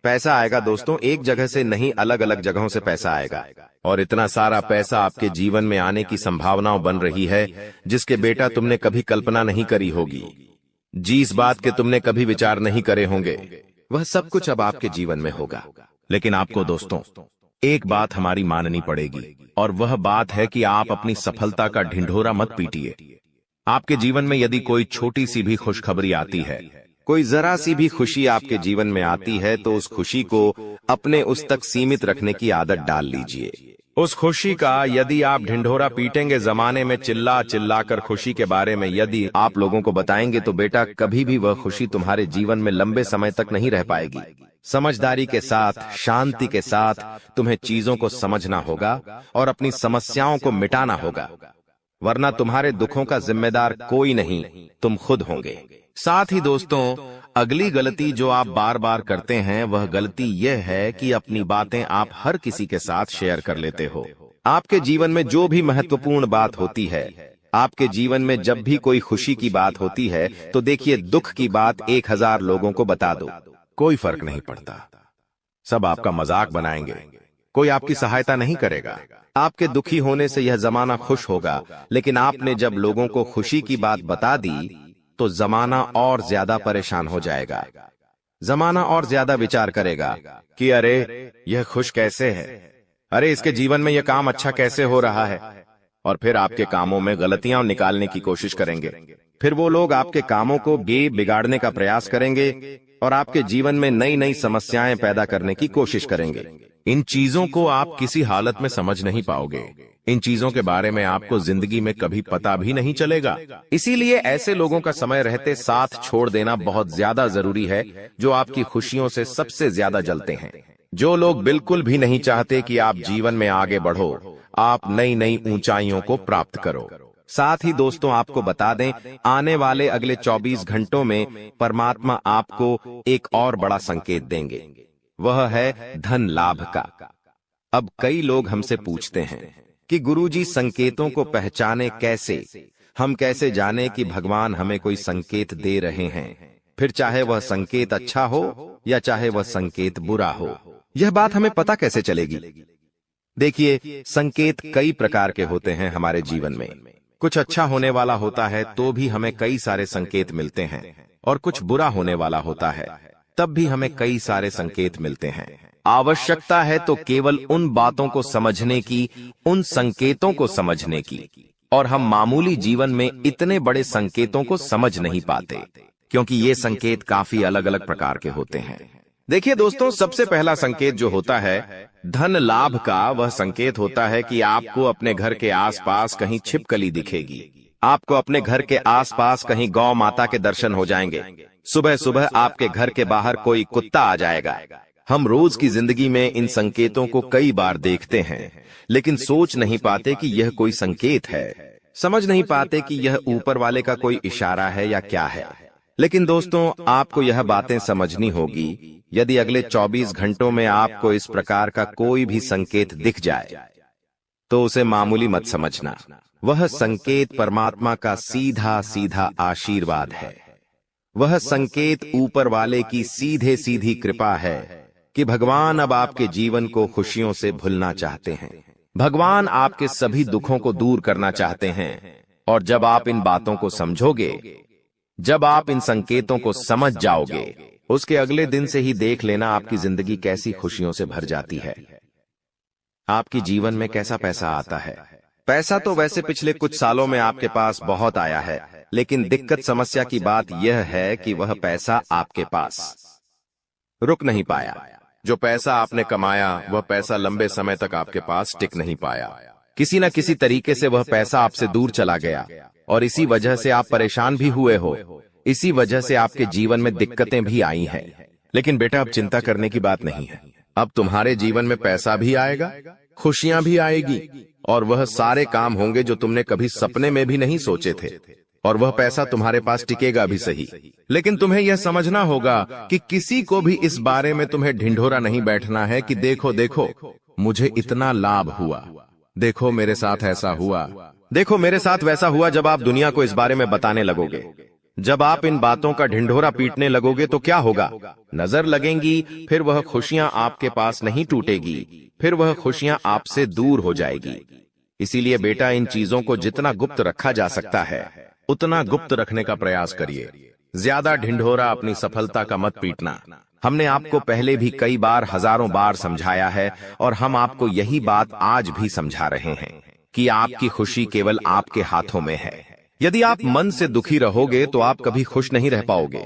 पैसा आएगा दोस्तों, एक जगह से नहीं, अलग अलग जगहों से पैसा आएगा, और इतना सारा पैसा आपके जीवन में आने की संभावनाएं बन रही है जिसके बेटा तुमने कभी कल्पना नहीं करी होगी। जिस बात के तुमने कभी विचार नहीं करे होंगे, वह सब कुछ अब आपके जीवन में होगा। लेकिन आपको दोस्तों एक बात हमारी माननी पड़ेगी, और वह बात है कि आप अपनी सफलता का ढिंढोरा मत पीटिए। आपके जीवन में यदि कोई छोटी सी भी खुशखबरी आती है, कोई जरा सी भी खुशी आपके जीवन में आती है, तो उस खुशी को अपने उस तक सीमित रखने की आदत डाल लीजिए। उस खुशी का यदि आप ढिंढोरा पीटेंगे, जमाने में चिल्ला चिल्ला कर खुशी के बारे में यदि आप लोगों को बताएंगे, तो बेटा कभी भी वह खुशी तुम्हारे जीवन में लंबे समय तक नहीं रह पाएगी। समझदारी के साथ, शांति के साथ तुम्हें चीजों को समझना होगा और अपनी समस्याओं को मिटाना होगा, वरना तुम्हारे दुखों का जिम्मेदार कोई नहीं, तुम खुद होंगे। साथ ही दोस्तों, अगली गलती जो आप बार बार करते हैं वह गलती यह है कि अपनी बातें आप हर किसी के साथ शेयर कर लेते हो। आपके जीवन में जो भी महत्वपूर्ण बात होती है, आपके जीवन में जब भी कोई खुशी की बात होती है, तो देखिए दुख की बात 1000 लोगों को बता दो, कोई फर्क नहीं पड़ता। सब आपका मजाक बनाएंगे, कोई आपकी सहायता नहीं करेगा। आपके दुखी होने से यह जमाना खुश होगा, लेकिन आपने जब लोगों को खुशी की बात बता दी तो जमाना और ज्यादा परेशान हो जाएगा। जमाना और ज्यादा विचार करेगा कि अरे यह खुश कैसे है, अरे इसके जीवन में यह काम अच्छा कैसे हो रहा है, और फिर आपके कामों में गलतियां निकालने की कोशिश करेंगे। फिर वो लोग आपके कामों को बिगाड़ने का प्रयास करेंगे और आपके जीवन में नई नई समस्याएं पैदा करने की कोशिश करेंगे। इन चीजों को आप किसी हालत में समझ नहीं पाओगे। इन चीजों के बारे में आपको जिंदगी में कभी पता भी नहीं चलेगा। इसीलिए ऐसे लोगों का समय रहते साथ छोड़ देना बहुत ज्यादा जरूरी है, जो आपकी खुशियों से सबसे ज्यादा जलते हैं। जो लोग बिल्कुल भी नहीं चाहते कि आप जीवन में आगे बढ़ो, आप नई नई ऊंचाइयों को प्राप्त करो। साथ ही दोस्तों, आपको बता दें, आने वाले अगले 24 घंटों में परमात्मा आपको एक और बड़ा संकेत देंगे। वह है धन लाभ का। अब कई लोग हमसे पूछते हैं कि गुरुजी, संकेतों को पहचाने कैसे? हम कैसे जाने कि भगवान हमें कोई संकेत दे रहे हैं, फिर चाहे वह संकेत अच्छा हो या चाहे वह संकेत बुरा हो? यह बात हमें पता कैसे चलेगी? देखिए, संकेत कई प्रकार के होते हैं हमारे जीवन में। कुछ अच्छा होने वाला होता है तो भी हमें कई सारे संकेत मिलते हैं, और कुछ बुरा होने वाला होता है तब भी हमें कई सारे संकेत मिलते हैं। आवश्यकता है तो केवल उन बातों को समझने की, उन संकेतों को समझने की। और हम मामूली जीवन में इतने बड़े संकेतों को समझ नहीं पाते, क्योंकि ये संकेत काफी अलग अलग प्रकार के होते हैं। देखिए दोस्तों, सबसे पहला संकेत जो होता है धन लाभ का, वह संकेत होता है कि आपको अपने घर के आसपास कहीं छिपकली दिखेगी। आपको अपने घर के आसपास कहीं गौ माता के दर्शन हो जाएंगे। सुबह सुबह आपके घर के बाहर कोई कुत्ता आ जाएगा। हम रोज की जिंदगी में इन संकेतों को कई बार देखते हैं, लेकिन सोच नहीं पाते कि यह कोई संकेत है। समझ नहीं पाते कि यह ऊपर वाले का कोई इशारा है या क्या है। लेकिन दोस्तों, आपको यह बातें समझनी होगी। यदि अगले 24 घंटों में आपको इस प्रकार का कोई भी संकेत दिख जाए, तो उसे मामूली मत समझना। वह संकेत परमात्मा का सीधा सीधा आशीर्वाद है। वह संकेत ऊपर वाले की सीधे सीधी कृपा है कि भगवान अब आपके जीवन को खुशियों से भुलना चाहते हैं। भगवान आपके सभी दुखों को दूर करना चाहते हैं। और जब आप इन बातों को समझोगे, जब आप इन संकेतों को समझ जाओगे, उसके अगले दिन से ही देख लेना आपकी जिंदगी कैसी खुशियों से भर जाती है। आपकी जीवन में कैसा पैसा आता है। पैसा तो वैसे पिछले कुछ सालों में आपके पास बहुत आया है, लेकिन दिक्कत समस्या की बात यह है कि वह पैसा आपके पास रुक नहीं पाया। जो पैसा आपने कमाया, वह पैसा लंबे समय तक आपके पास टिक नहीं पाया। किसी न किसी तरीके से वह पैसा आपसे दूर चला गया, और इसी वजह से आप परेशान भी हुए हो। इसी वजह से आपके जीवन में दिक्कतें भी आई हैं। लेकिन बेटा, अब चिंता करने की बात नहीं है। अब तुम्हारे जीवन में पैसा भी आएगा, खुशियां भी आएगी, और वह सारे काम होंगे जो तुमने कभी सपने में भी नहीं सोचे थे। और वह पैसा तुम्हारे पास टिकेगा भी सही, लेकिन तुम्हें यह समझना होगा कि किसी को भी इस बारे में तुम्हें ढिंढोरा नहीं बैठना है कि देखो देखो मुझे इतना लाभ हुआ, देखो मेरे साथ ऐसा हुआ, देखो मेरे साथ वैसा हुआ। जब आप दुनिया को इस बारे में बताने लगोगे, जब आप इन बातों का ढिंढोरा पीटने लगोगे, तो क्या होगा? नजर लगेंगी, फिर वह खुशियां आपके पास नहीं टूटेगी, फिर वह खुशियां आपसे दूर हो जाएगी। इसीलिए बेटा, इन चीजों को जितना गुप्त रखा जा सकता है उतना गुप्त रखने का प्रयास करिए। ज्यादा ढिंढोरा अपनी सफलता का मत पीटना। हमने आपको पहले भी कई बार, हजारों बार समझाया है, और हम आपको यही बात आज भी समझा रहे हैं कि आपकी खुशी केवल आपके हाथों में है। यदि आप मन से दुखी रहोगे तो आप कभी खुश नहीं रह पाओगे।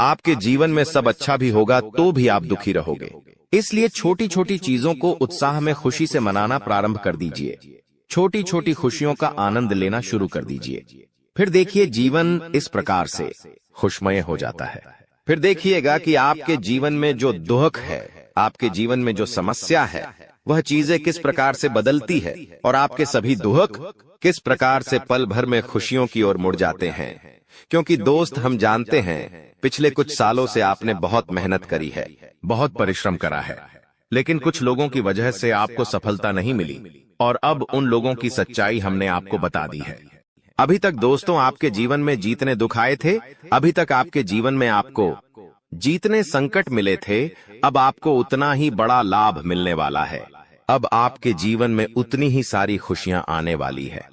आपके जीवन में सब अच्छा भी होगा तो भी आप दुखी रहोगे। इसलिए छोटी छोटी चीजों को उत्साह में खुशी से मनाना प्रारंभ कर दीजिए। छोटी छोटी खुशियों का आनंद लेना शुरू कर दीजिए। फिर देखिए, जीवन इस प्रकार से खुशमय हो जाता है। फिर देखिएगा कि आपके जीवन में जो दुख है, आपके जीवन में जो समस्या है, वह चीजें किस प्रकार से बदलती है, और आपके सभी दुख किस प्रकार से पल भर में खुशियों की ओर मुड़ जाते हैं। क्योंकि दोस्त, हम जानते हैं पिछले कुछ सालों से आपने बहुत मेहनत करी है, बहुत परिश्रम करा है, लेकिन कुछ लोगों की वजह से आपको सफलता नहीं मिली, और अब उन लोगों की सच्चाई हमने आपको बता दी है। अभी तक दोस्तों आपके जीवन में जितने दुख आए थे, अभी तक आपके जीवन में आपको जितने संकट मिले थे, अब आपको उतना ही बड़ा लाभ मिलने वाला है। अब आपके जीवन में उतनी ही सारी खुशियां आने वाली है।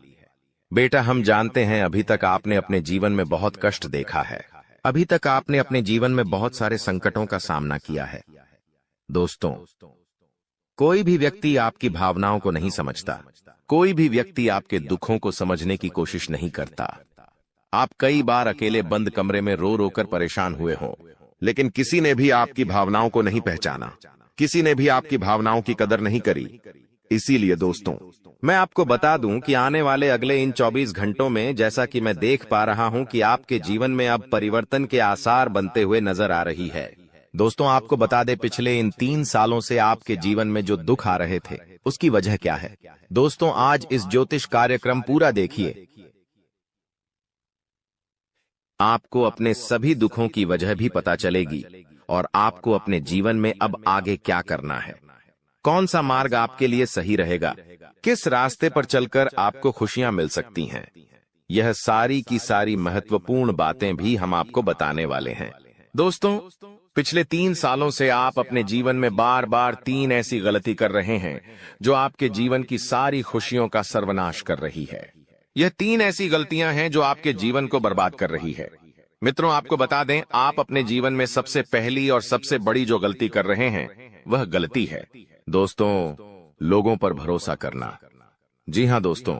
बेटा, हम जानते हैं अभी तक आपने अपने जीवन में बहुत कष्ट देखा है। अभी तक आपने अपने जीवन में बहुत सारे संकटों का सामना किया है। दोस्तों, कोई भी व्यक्ति आपकी भावनाओं को नहीं समझता। कोई भी व्यक्ति आपके दुखों को समझने की कोशिश नहीं करता। आप कई बार अकेले बंद कमरे में रो रो कर परेशान हुए हों, लेकिन किसी ने भी आपकी भावनाओं को नहीं पहचाना, किसी ने भी आपकी भावनाओं की कदर नहीं करी। इसीलिए दोस्तों, मैं आपको बता दूं कि आने वाले अगले इन 24 घंटों में, जैसा कि मैं देख पा रहा हूं कि आपके जीवन में अब परिवर्तन के आसार बनते हुए नजर आ रही है। दोस्तों, आपको बता दें, पिछले इन 3 सालों से आपके जीवन में जो दुख आ रहे थे, उसकी वजह क्या है। दोस्तों, आज इस ज्योतिष कार्यक्रम पूरा देखिए, आपको अपने सभी दुखों की वजह भी पता चलेगी और आपको अपने जीवन में अब आगे क्या करना है, कौन सा मार्ग आपके लिए सही रहेगा, किस रास्ते पर चलकर आपको खुशियां मिल सकती हैं। यह सारी की सारी महत्वपूर्ण बातें भी हम आपको बताने वाले हैं। दोस्तों, पिछले 3 सालों से आप अपने जीवन में बार बार 3 ऐसी गलती कर रहे हैं जो आपके जीवन की सारी खुशियों का सर्वनाश कर रही है। यह 3 ऐसी गलतियां हैं जो आपके जीवन को बर्बाद कर रही है। मित्रों, आपको बता दें, आप अपने जीवन में सबसे पहली और सबसे बड़ी जो गलती कर रहे हैं, वह गलती है दोस्तों, लोगों पर भरोसा करना। जी हां दोस्तों,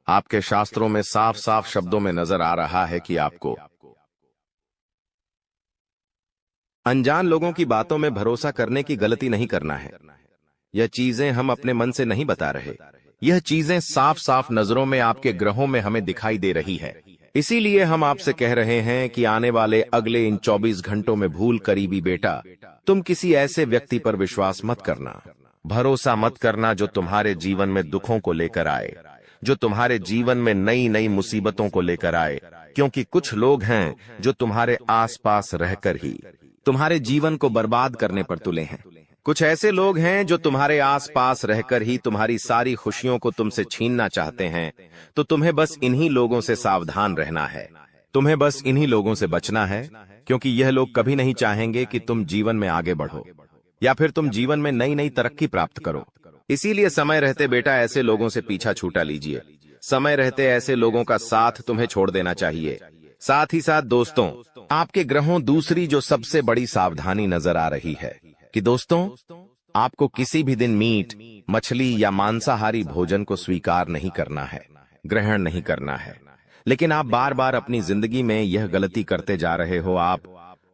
आपके शास्त्रों में साफ साफ शब्दों में नजर आ रहा है कि आपको अनजान लोगों की बातों में भरोसा करने की गलती नहीं करना है। यह चीजें हम अपने मन से नहीं बता रहे, यह चीजें साफ साफ नजरों में आपके ग्रहों में हमें दिखाई दे रही है। इसीलिए हम आपसे कह रहे हैं कि आने वाले अगले इन 24 घंटों में भूल करीबी बेटा, तुम किसी ऐसे व्यक्ति पर विश्वास मत करना, भरोसा मत करना जो तुम्हारे जीवन में दुखों को लेकर आए, जो तुम्हारे जीवन में नई नई मुसीबतों को लेकर आए। क्योंकि कुछ लोग हैं जो तुम्हारे आसपास रहकर ही तुम्हारे जीवन को बर्बाद करने पर तुले हैं। कुछ ऐसे लोग हैं जो तुम्हारे आसपास रहकर ही तुम्हारी सारी खुशियों को तुमसे छीनना चाहते हैं। तो तुम्हें बस इन्हीं लोगों से सावधान रहना है, तुम्हें बस इन्हीं लोगों से बचना है, क्योंकि यह लोग कभी नहीं चाहेंगे कि तुम जीवन में आगे बढ़ो या फिर तुम जीवन में नई नई तरक्की प्राप्त करो। इसीलिए समय रहते बेटा ऐसे लोगों से पीछा छूटा लीजिए। समय रहते ऐसे लोगों का साथ तुम्हें छोड़ देना चाहिए। साथ ही साथ दोस्तों, आपके ग्रहों दूसरी जो सबसे बड़ी सावधानी नजर आ रही है कि दोस्तों, आपको किसी भी दिन मीट, मछली या मांसाहारी भोजन को स्वीकार नहीं करना है, ग्रहण नहीं करना है। लेकिन आप बार बार अपनी जिंदगी में यह गलती करते जा रहे हो। आप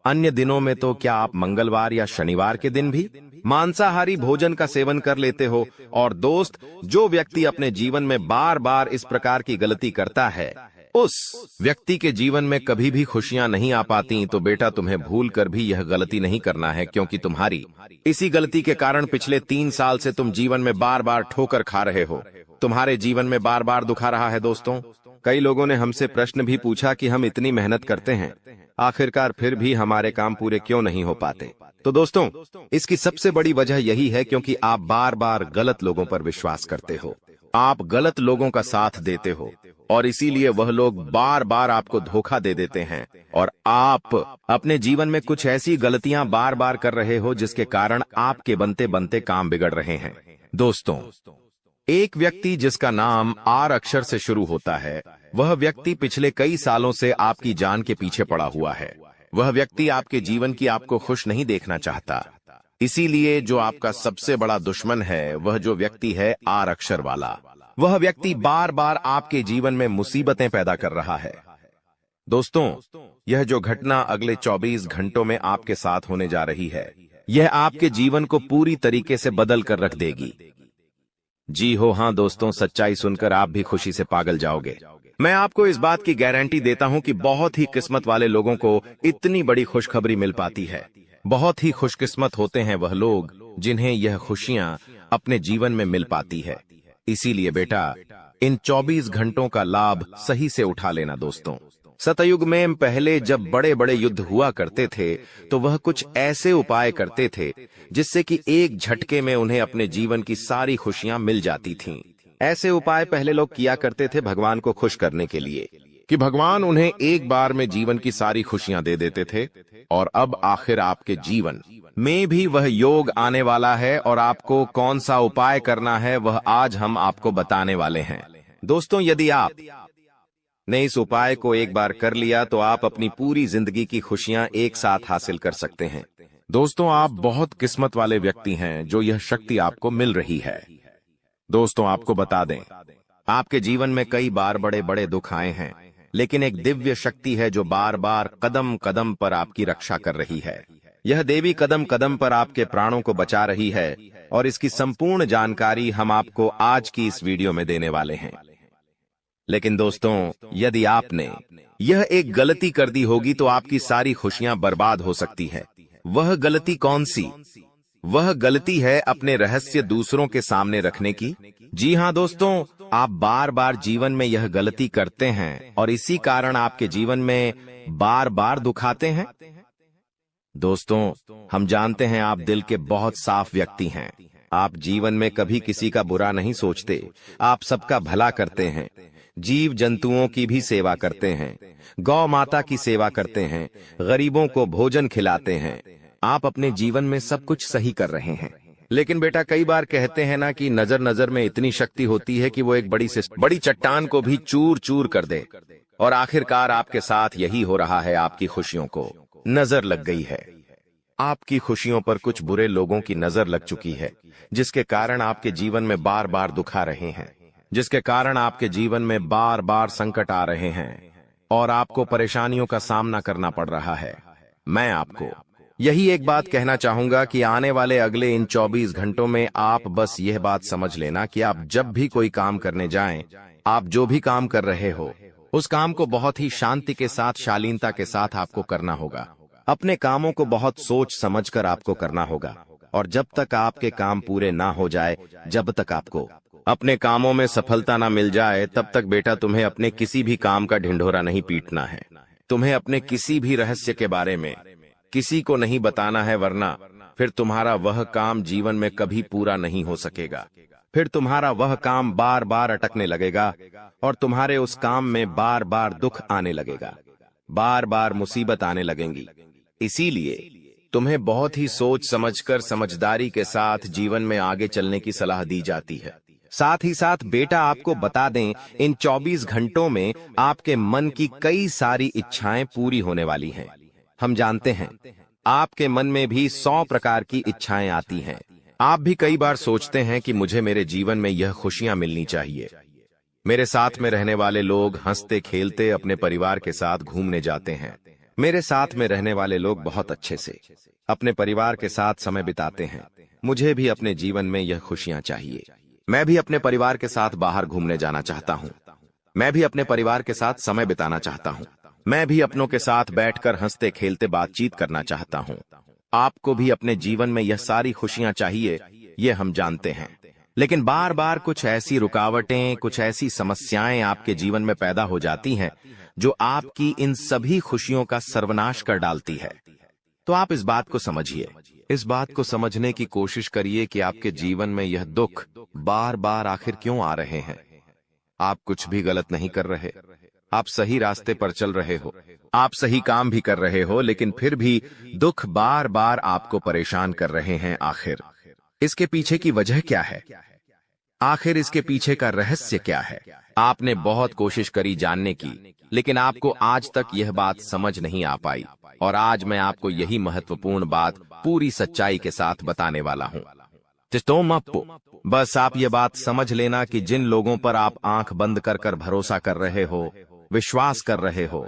अन्य दिनों में तो क्या आप मंगलवार या शनिवार के दिन भी मांसाहारी भोजन का सेवन कर लेते हो। और दोस्त, जो व्यक्ति अपने जीवन में बार बार इस प्रकार की गलती करता है, उस व्यक्ति के जीवन में कभी भी खुशियां नहीं आ पाती। तो बेटा, तुम्हें भूल कर भी यह गलती नहीं करना है, क्योंकि तुम्हारी इसी गलती के कारण पिछले 3 साल से तुम जीवन में बार बार ठोकर खा रहे हो, तुम्हारे जीवन में बार बार दुखा रहा है। दोस्तों, कई लोगों ने हमसे प्रश्न भी पूछा कि हम इतनी मेहनत करते हैं, आखिरकार फिर भी हमारे काम पूरे क्यों नहीं हो पाते। तो दोस्तों, इसकी सबसे बड़ी वजह यही है क्योंकि आप बार बार गलत लोगों पर विश्वास करते हो, आप गलत लोगों का साथ देते हो, और इसीलिए वह लोग बार बार आपको धोखा दे देते हैं और आप अपने जीवन में कुछ ऐसी गलतियां बार बार कर रहे हो जिसके कारण आपके बनते बनते काम बिगड़ रहे हैं। दोस्तों, एक व्यक्ति जिसका नाम आर अक्षर से शुरू होता है, वह व्यक्ति पिछले कई सालों से आपकी जान के पीछे पड़ा हुआ है। वह व्यक्ति आपके जीवन की आपको खुश नहीं देखना चाहता। इसीलिए जो आपका सबसे बड़ा दुश्मन है, वह जो व्यक्ति है आर अक्षर वाला, वह व्यक्ति बार बार आपके जीवन में मुसीबतें पैदा कर रहा है। दोस्तों, यह जो घटना अगले 24 घंटों में आपके साथ होने जा रही है, यह आपके जीवन को पूरी तरीके से बदल कर रख देगी। जी हो हाँ दोस्तों, सच्चाई सुनकर आप भी खुशी से पागल जाओगे। मैं आपको इस बात की गारंटी देता हूं कि बहुत ही किस्मत वाले लोगों को इतनी बड़ी खुशखबरी मिल पाती है। बहुत ही खुशकिस्मत होते हैं वह लोग जिन्हें यह खुशियां अपने जीवन में मिल पाती है। इसीलिए बेटा, इन 24 घंटों का लाभ सही से उठा लेना। दोस्तों, सतयुग में पहले जब बड़े बड़े युद्ध हुआ करते थे, तो वह कुछ ऐसे उपाय करते थे जिससे कि एक झटके में उन्हें अपने जीवन की सारी खुशियां मिल जाती थीं। ऐसे उपाय पहले लोग किया करते थे भगवान को खुश करने के लिए, कि भगवान उन्हें एक बार में जीवन की सारी खुशियां दे देते थे। और अब आखिर आपके जीवन में भी वह योग आने वाला है, और आपको कौन सा उपाय करना है वह आज हम आपको बताने वाले हैं। दोस्तों, यदि आप ने इस उपाय को एक बार कर लिया तो आप अपनी पूरी जिंदगी की खुशियां एक साथ हासिल कर सकते हैं। दोस्तों, आप बहुत किस्मत वाले व्यक्ति हैं जो यह शक्ति आपको मिल रही है। दोस्तों, आपको बता दें, आपके जीवन में कई बार बड़े बड़े दुख आए हैं, लेकिन एक दिव्य शक्ति है जो बार बार कदम कदम पर आपकी रक्षा कर रही है। यह देवी कदम कदम पर आपके प्राणों को बचा रही है और इसकी संपूर्ण जानकारी हम आपको आज की इस वीडियो में देने वाले हैं। लेकिन दोस्तों, यदि आपने यह एक गलती कर दी होगी तो आपकी सारी खुशियां बर्बाद हो सकती है। वह गलती कौन सी? वह गलती है अपने रहस्य दूसरों के सामने रखने की। जी हां दोस्तों, आप बार बार जीवन में यह गलती करते हैं और इसी कारण आपके जीवन में बार बार दुख आते हैं। दोस्तों, हम जानते हैं आप दिल के बहुत साफ व्यक्ति हैं। आप जीवन में कभी किसी का बुरा नहीं सोचते। आप सबका भला करते हैं, जीव जंतुओं की भी सेवा करते हैं, गौ माता की सेवा करते हैं, गरीबों को भोजन खिलाते हैं। आप अपने जीवन में सब कुछ सही कर रहे हैं। लेकिन बेटा, कई बार कहते हैं ना कि नजर नजर में इतनी शक्ति होती है कि वो एक बड़ी चट्टान को भी चूर चूर कर दे। और आखिरकार आपके साथ यही हो रहा है। आपकी खुशियों को नजर लग गई है। आपकी खुशियों पर कुछ बुरे लोगों की नजर लग चुकी है, जिसके कारण आपके जीवन में बार बार दुख आ रहे हैं, जिसके कारण आपके जीवन में बार बार संकट आ रहे हैं और आपको परेशानियों का सामना करना पड़ रहा है। मैं आपको यही एक बात कहना चाहूंगा कि आने वाले अगले इन 24 घंटों में आप बस यह बात समझ लेना कि आप जब भी कोई काम करने जाएं, आप जो भी काम कर रहे हो, उस काम को बहुत ही शांति के साथ, शालीनता के साथ आपको करना होगा। अपने कामों को बहुत सोच समझकर आपको करना होगा और जब तक आपके काम पूरे ना हो जाए, जब तक आपको अपने कामों में सफलता ना मिल जाए, तब तक बेटा तुम्हें अपने किसी भी काम का ढिंढोरा नहीं पीटना है। तुम्हें अपने किसी भी रहस्य के बारे में किसी को नहीं बताना है, वरना फिर तुम्हारा वह काम जीवन में कभी पूरा नहीं हो सकेगा। फिर तुम्हारा वह काम बार बार अटकने लगेगा और तुम्हारे उस काम में बार बार दुख आने लगेगा, बार बार मुसीबत आने लगेंगी। इसीलिए तुम्हें बहुत ही सोच समझकर, समझदारी के साथ जीवन में आगे चलने की सलाह दी जाती है। साथ ही साथ बेटा, आपको बता दें, इन 24 घंटों में आपके मन की कई सारी इच्छाएं पूरी होने वाली हैं। हम जानते हैं आपके मन में भी 100 प्रकार की इच्छाएं आती हैं। आप भी कई बार सोचते हैं कि मुझे मेरे जीवन में यह खुशियां मिलनी चाहिए। मेरे साथ में रहने वाले लोग हंसते खेलते अपने परिवार के साथ घूमने जाते हैं। मेरे साथ में रहने वाले लोग बहुत अच्छे से अपने परिवार के साथ समय बिताते हैं। मुझे भी अपने जीवन में यह खुशियां चाहिए। मैं भी अपने परिवार के साथ बाहर घूमने जाना चाहता हूं। मैं भी अपने परिवार के साथ समय बिताना चाहता हूं। मैं भी अपनों के साथ बैठकर हंसते खेलते बातचीत करना चाहता हूं। आपको भी अपने जीवन में यह सारी खुशियां चाहिए, ये हम जानते हैं। लेकिन बार बार कुछ ऐसी रुकावटें, कुछ ऐसी समस्याएं आपके जीवन में पैदा हो जाती हैं जो आपकी इन सभी खुशियों का सर्वनाश कर डालती है। तो आप इस बात को समझिए, इस बात को समझने की कोशिश करिए कि आपके जीवन में यह दुख बार बार आखिर क्यों आ रहे हैं। आप कुछ भी गलत नहीं कर रहे। आप सही रास्ते पर चल रहे हो, आप सही काम भी कर रहे हो, लेकिन फिर भी दुख बार बार आपको परेशान कर रहे हैं। आखिर इसके पीछे की वजह क्या है? आखिर इसके पीछे का रहस्य क्या है? आपने बहुत कोशिश करी जानने की, लेकिन आपको आज तक यह बात समझ नहीं आ पाई। और आज मैं आपको यही महत्वपूर्ण बात पूरी सच्चाई के साथ बताने वाला हूं। बस आप ये बात समझ लेना कि जिन लोगों पर आप आंख बंद कर भरोसा कर रहे हो, विश्वास कर रहे हो,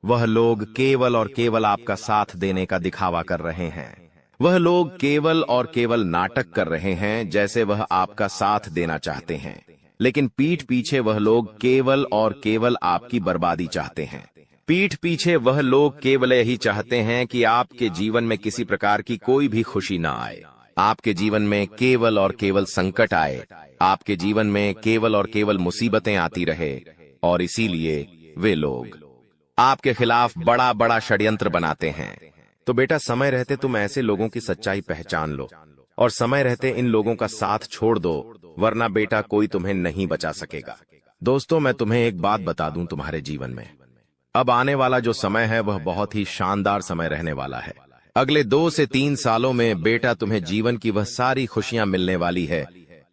वह लोग केवल और केवल आपका साथ देने का दिखावा कर रहे हैं। वह लोग केवल और केवल नाटक कर रहे हैं, जैसे वह आपका साथ देना चाहते हैं, लेकिन पीठ पीछे वह लोग केवल और केवल आपकी बर्बादी चाहते हैं। पीठ पीछे वह लोग केवल यही चाहते हैं कि आपके जीवन में किसी प्रकार की कोई भी खुशी ना आए, आपके जीवन में केवल और केवल संकट आए, आपके जीवन में केवल और केवल मुसीबतें आती रहे। और इसीलिए वे लोग आपके खिलाफ बड़ा बड़ा षड्यंत्र बनाते हैं। तो बेटा, समय रहते तुम ऐसे लोगों की सच्चाई पहचान लो और समय रहते इन लोगों का साथ छोड़ दो, वरना बेटा कोई तुम्हें नहीं बचा सकेगा। दोस्तों, मैं तुम्हें एक बात बता दूं, तुम्हारे जीवन में अब आने वाला जो समय है वह बहुत ही शानदार समय रहने वाला है। अगले 2 से 3 सालों में बेटा तुम्हें जीवन की वह सारी खुशियां मिलने वाली है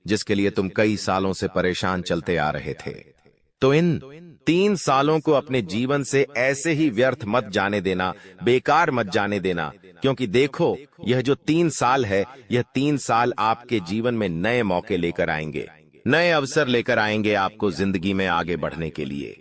जिसके लिए तुम कई सालों से परेशान चलते आ रहे थे। तो इन 3 सालों को अपने जीवन से ऐसे ही व्यर्थ मत जाने देना, बेकार मत जाने देना, क्योंकि देखो, यह जो 3 साल है, यह 3 साल आपके जीवन में नए मौके लेकर आएंगे, नए अवसर लेकर आएंगे आपको जिंदगी में आगे बढ़ने के लिए,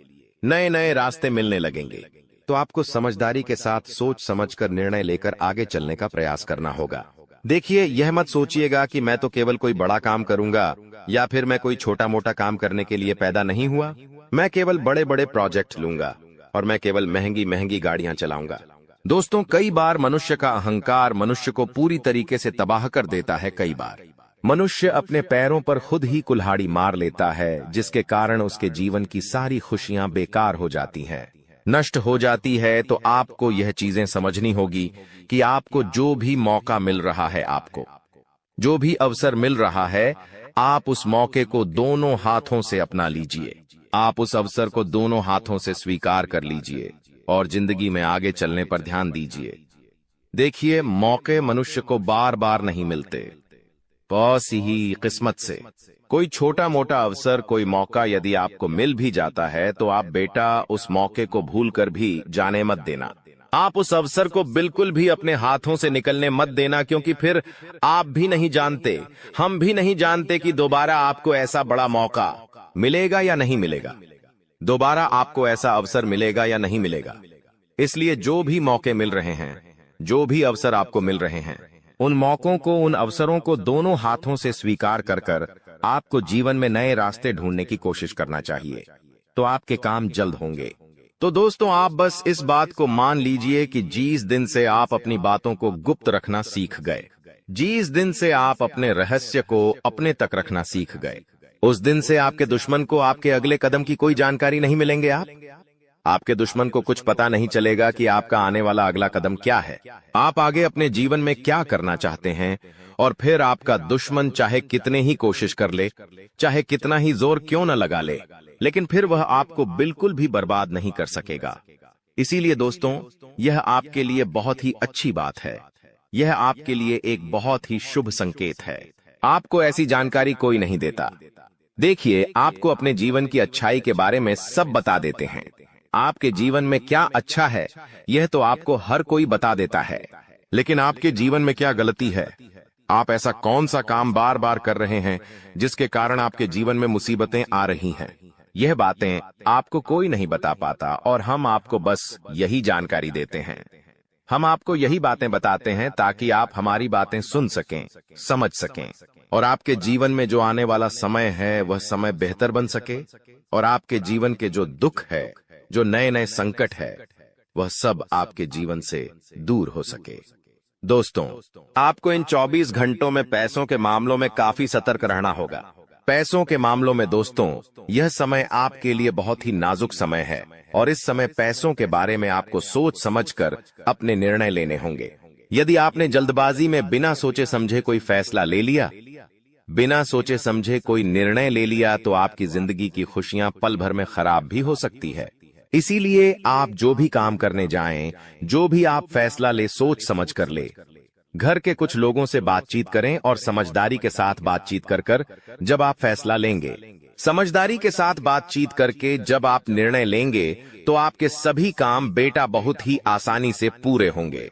नए नए रास्ते मिलने लगेंगे। तो आपको समझदारी के साथ सोच समझकर निर्णय लेकर आगे चलने का प्रयास करना होगा। देखिए, यह मत सोचिएगा कि मैं तो केवल कोई बड़ा काम करूंगा या फिर मैं कोई छोटा मोटा काम करने के लिए पैदा नहीं हुआ। मैं केवल बड़े बड़े प्रोजेक्ट लूंगा और मैं केवल महंगी महंगी गाड़ियां चलाऊंगा। दोस्तों, कई बार मनुष्य का अहंकार मनुष्य को पूरी तरीके से तबाह कर देता है। कई बार मनुष्य अपने पैरों पर खुद ही कुल्हाड़ी मार लेता है, जिसके कारण उसके जीवन की सारी खुशियां बेकार हो जाती हैं, नष्ट हो जाती है। तो आपको यह चीजें समझनी होगी कि आपको जो भी मौका मिल रहा है, आपको जो भी अवसर मिल रहा है, आप उस मौके को दोनों हाथों से अपना लीजिए। आप उस अवसर को दोनों हाथों से स्वीकार कर लीजिए और जिंदगी में आगे चलने पर ध्यान दीजिए। देखिए, मौके मनुष्य को बार बार नहीं मिलते, बस ही किस्मत से। कोई छोटा मोटा अवसर, कोई मौका यदि आपको मिल भी जाता है तो आप बेटा उस मौके को भूलकर भी जाने मत देना। आप उस अवसर को बिल्कुल भी अपने हाथों से निकलने मत देना, क्योंकि फिर आप भी नहीं जानते, हम भी नहीं जानते कि दोबारा आपको ऐसा बड़ा मौका मिलेगा या नहीं मिलेगा, दोबारा आपको ऐसा अवसर मिलेगा या नहीं मिलेगा। इसलिए जो भी मौके मिल रहे हैं, जो भी अवसर आपको मिल रहे हैं, उन मौकों को, उन अवसरों को दोनों हाथों से स्वीकार कर आपको जीवन में नए रास्ते ढूंढने की कोशिश करना चाहिए। तो आपके काम जल्द होंगे। तो दोस्तों, आप बस इस बात को मान लीजिए कि जिस दिन से आप अपनी बातों को गुप्त रखना सीख गए, जिस दिन से आप अपने रहस्य को अपने तक रखना सीख गए, उस दिन से आपके दुश्मन को आपके अगले कदम की कोई जानकारी नहीं मिलेंगे। आपके दुश्मन को कुछ पता नहीं चलेगा कि आपका आने वाला अगला कदम क्या है, आप आगे अपने जीवन में क्या करना चाहते हैं। और फिर आपका दुश्मन चाहे कितने ही कोशिश कर ले, चाहे कितना ही जोर क्यों न लगा ले, लेकिन फिर वह आपको बिल्कुल भी बर्बाद नहीं कर सकेगा। इसीलिए दोस्तों, यह आपके लिए बहुत ही अच्छी बात है, यह आपके लिए एक बहुत ही शुभ संकेत है। आपको ऐसी जानकारी कोई नहीं देता। देखिए, आपको अपने जीवन की अच्छाई के बारे में सब बता देते हैं। आपके जीवन में क्या अच्छा है, यह तो आपको हर कोई बता देता है, लेकिन आपके जीवन में क्या गलती है, आप ऐसा कौन सा काम बार बार कर रहे हैं जिसके कारण आपके जीवन में मुसीबतें आ रही हैं, यह बातें आपको कोई नहीं बता पाता और हम आपको बस यही जानकारी देते हैं। हम आपको यही बातें बताते हैं ताकि आप हमारी बातें सुन सकें, समझ सकें और आपके जीवन में जो आने वाला समय है वह समय बेहतर बन सके और आपके जीवन के जो दुख है, जो नए नए संकट है, वह सब आपके जीवन से दूर हो सके। दोस्तों, आपको इन 24 घंटों में पैसों के मामलों में काफी सतर्क रहना होगा। पैसों के मामलों में दोस्तों, यह समय आपके लिए बहुत ही नाजुक समय है और इस समय पैसों के बारे में आपको सोच समझकर अपने निर्णय लेने होंगे। यदि आपने जल्दबाजी में बिना सोचे समझे कोई फैसला ले लिया, बिना सोचे समझे कोई निर्णय ले लिया, तो आपकी जिंदगी की खुशियां पल भर में खराब भी हो सकती है। इसीलिए आप जो भी काम करने जाएं, जो भी आप फैसला ले, सोच समझ कर ले। घर के कुछ लोगों से बातचीत करें और समझदारी के साथ बातचीत कर जब आप फैसला लेंगे, समझदारी के साथ बातचीत करके जब आप निर्णय लेंगे, तो आपके सभी काम बेटा बहुत ही आसानी से पूरे होंगे।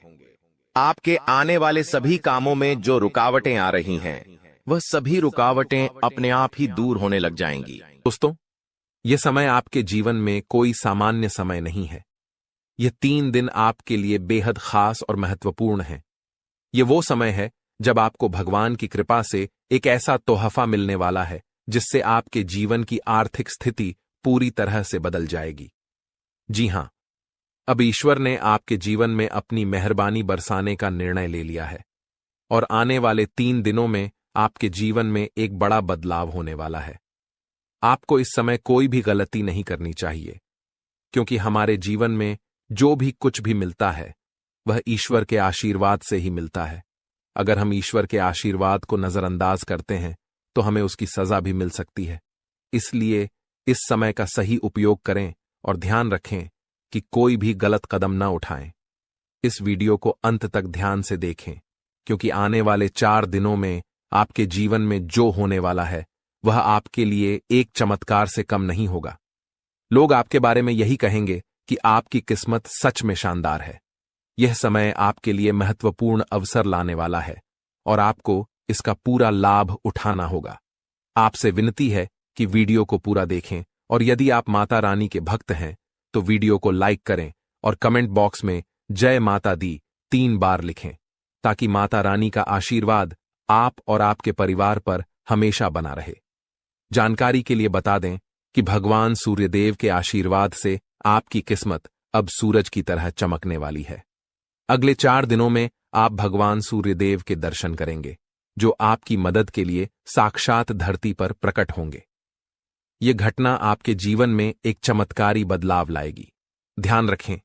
आपके आने वाले सभी कामों में जो रुकावटें आ रही हैं, वह सभी रुकावटें अपने आप ही दूर होने लग जाएंगी। दोस्तों, यह समय आपके जीवन में कोई सामान्य समय नहीं है। यह 3 दिन आपके लिए बेहद खास और महत्वपूर्ण है। ये वो समय है जब आपको भगवान की कृपा से एक ऐसा तोहफा मिलने वाला है जिससे आपके जीवन की आर्थिक स्थिति पूरी तरह से बदल जाएगी। जी हां, अब ईश्वर ने आपके जीवन में अपनी मेहरबानी बरसाने का निर्णय ले लिया है और आने वाले 3 दिनों में आपके जीवन में एक बड़ा बदलाव होने वाला है। आपको इस समय कोई भी गलती नहीं करनी चाहिए, क्योंकि हमारे जीवन में जो भी कुछ भी मिलता है वह ईश्वर के आशीर्वाद से ही मिलता है। अगर हम ईश्वर के आशीर्वाद को नजरअंदाज करते हैं तो हमें उसकी सजा भी मिल सकती है। इसलिए इस समय का सही उपयोग करें और ध्यान रखें कि कोई भी गलत कदम न उठाएं। इस वीडियो को अंत तक ध्यान से देखें, क्योंकि आने वाले 4 दिनों में आपके जीवन में जो होने वाला है वह आपके लिए एक चमत्कार से कम नहीं होगा। लोग आपके बारे में यही कहेंगे कि आपकी किस्मत सच में शानदार है। यह समय आपके लिए महत्वपूर्ण अवसर लाने वाला है और आपको इसका पूरा लाभ उठाना होगा। आपसे विनती है कि वीडियो को पूरा देखें और यदि आप माता रानी के भक्त हैं तो वीडियो को लाइक करें और कमेंट बॉक्स में जय माता दी 3 बार लिखें, ताकि माता रानी का आशीर्वाद आप और आपके परिवार पर हमेशा बना रहे। जानकारी के लिए बता दें कि भगवान सूर्यदेव के आशीर्वाद से आपकी किस्मत अब सूरज की तरह चमकने वाली है। अगले 4 दिनों में आप भगवान सूर्यदेव के दर्शन करेंगे, जो आपकी मदद के लिए साक्षात धरती पर प्रकट होंगे। ये घटना आपके जीवन में एक चमत्कारी बदलाव लाएगी। ध्यान रखें,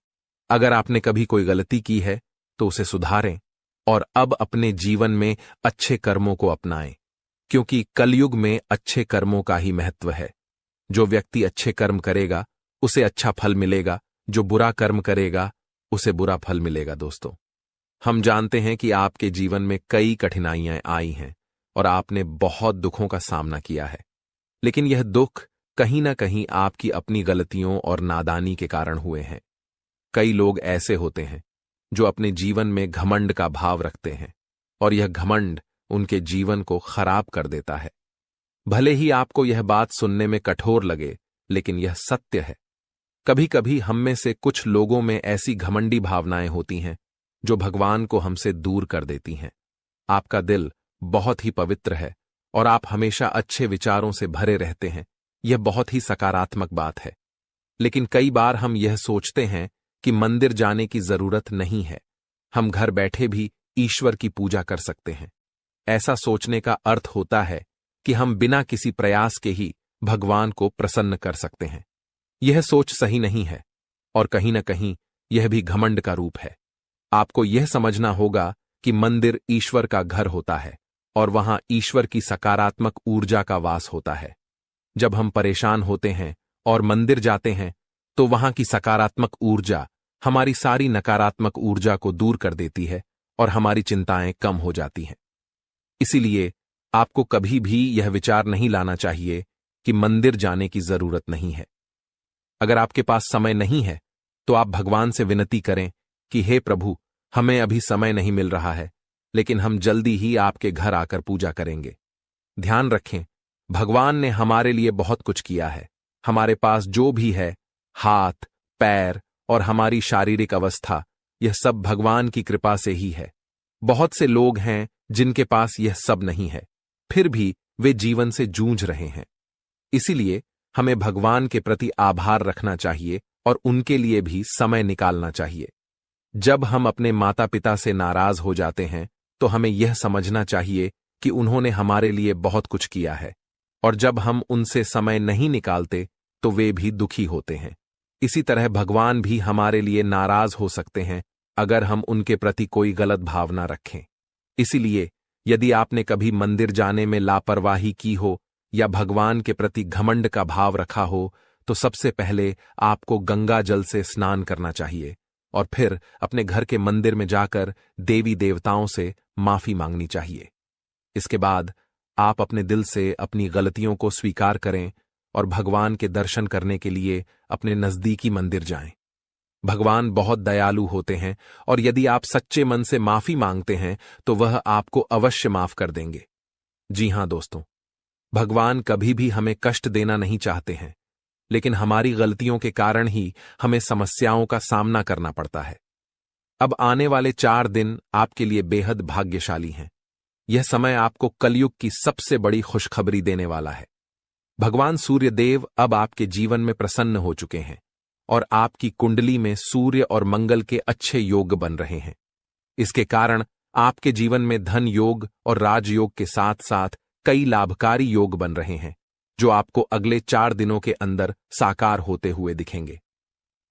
अगर आपने कभी कोई गलती की है तो उसे सुधारें और अब अपने जीवन में अच्छे कर्मों को अपनाएं, क्योंकि कलयुग में अच्छे कर्मों का ही महत्व है। जो व्यक्ति अच्छे कर्म करेगा उसे अच्छा फल मिलेगा, जो बुरा कर्म करेगा उसे बुरा फल मिलेगा। दोस्तों, हम जानते हैं कि आपके जीवन में कई कठिनाइयां आई हैं और आपने बहुत दुखों का सामना किया है, लेकिन यह दुख कहीं ना कहीं आपकी अपनी गलतियों और नादानी के कारण हुए हैं। कई लोग ऐसे होते हैं जो अपने जीवन में घमंड का भाव रखते हैं और यह घमंड उनके जीवन को खराब कर देता है। भले ही आपको यह बात सुनने में कठोर लगे, लेकिन यह सत्य है। कभी कभी हम में से कुछ लोगों में ऐसी घमंडी भावनाएं होती हैं जो भगवान को हमसे दूर कर देती हैं। आपका दिल बहुत ही पवित्र है और आप हमेशा अच्छे विचारों से भरे रहते हैं। यह बहुत ही सकारात्मक बात है, लेकिन कई बार हम यह सोचते हैं कि मंदिर जाने की जरूरत नहीं है, हम घर बैठे भी ईश्वर की पूजा कर सकते हैं। ऐसा सोचने का अर्थ होता है कि हम बिना किसी प्रयास के ही भगवान को प्रसन्न कर सकते हैं। यह सोच सही नहीं है और कहीं न कहीं यह भी घमंड का रूप है। आपको यह समझना होगा कि मंदिर ईश्वर का घर होता है और वहां ईश्वर की सकारात्मक ऊर्जा का वास होता है। जब हम परेशान होते हैं और मंदिर जाते हैं तो वहां की सकारात्मक ऊर्जा हमारी सारी नकारात्मक ऊर्जा को दूर कर देती है और हमारी चिंताएं कम हो जाती हैं। इसीलिए आपको कभी भी यह विचार नहीं लाना चाहिए कि मंदिर जाने की जरूरत नहीं है। अगर आपके पास समय नहीं है तो आप भगवान से विनती करें कि हे प्रभु, हमें अभी समय नहीं मिल रहा है, लेकिन हम जल्दी ही आपके घर आकर पूजा करेंगे। ध्यान रखें, भगवान ने हमारे लिए बहुत कुछ किया है। हमारे पास जो भी है, हाथ, पैर और हमारी शारीरिक अवस्था, यह सब भगवान की कृपा से ही है। बहुत से लोग हैं जिनके पास यह सब नहीं है, फिर भी वे जीवन से जूझ रहे हैं। इसीलिए हमें भगवान के प्रति आभार रखना चाहिए और उनके लिए भी समय निकालना चाहिए। जब हम अपने माता पिता से नाराज हो जाते हैं तो हमें यह समझना चाहिए कि उन्होंने हमारे लिए बहुत कुछ किया है, और जब हम उनसे समय नहीं निकालते तो वे भी दुखी होते हैं। इसी तरह भगवान भी हमारे लिए नाराज हो सकते हैं अगर हम उनके प्रति कोई गलत भावना रखें। इसीलिए यदि आपने कभी मंदिर जाने में लापरवाही की हो या भगवान के प्रति घमंड का भाव रखा हो, तो सबसे पहले आपको गंगा जल से स्नान करना चाहिए और फिर अपने घर के मंदिर में जाकर देवी देवताओं से माफी मांगनी चाहिए। इसके बाद आप अपने दिल से अपनी गलतियों को स्वीकार करें और भगवान के दर्शन करने के लिए अपने नजदीकी मंदिर जाएं। भगवान बहुत दयालु होते हैं और यदि आप सच्चे मन से माफी मांगते हैं तो वह आपको अवश्य माफ कर देंगे। जी हां दोस्तों, भगवान कभी भी हमें कष्ट देना नहीं चाहते हैं, लेकिन हमारी गलतियों के कारण ही हमें समस्याओं का सामना करना पड़ता है। अब आने वाले 4 दिन आपके लिए बेहद भाग्यशाली हैं। यह समय आपको कलयुग की सबसे बड़ी खुशखबरी देने वाला है। भगवान सूर्यदेव अब आपके जीवन में प्रसन्न हो चुके हैं और आपकी कुंडली में सूर्य और मंगल के अच्छे योग बन रहे हैं। इसके कारण आपके जीवन में धन योग और राजयोग के साथ साथ कई लाभकारी योग बन रहे हैं, जो आपको अगले 4 दिनों के अंदर साकार होते हुए दिखेंगे।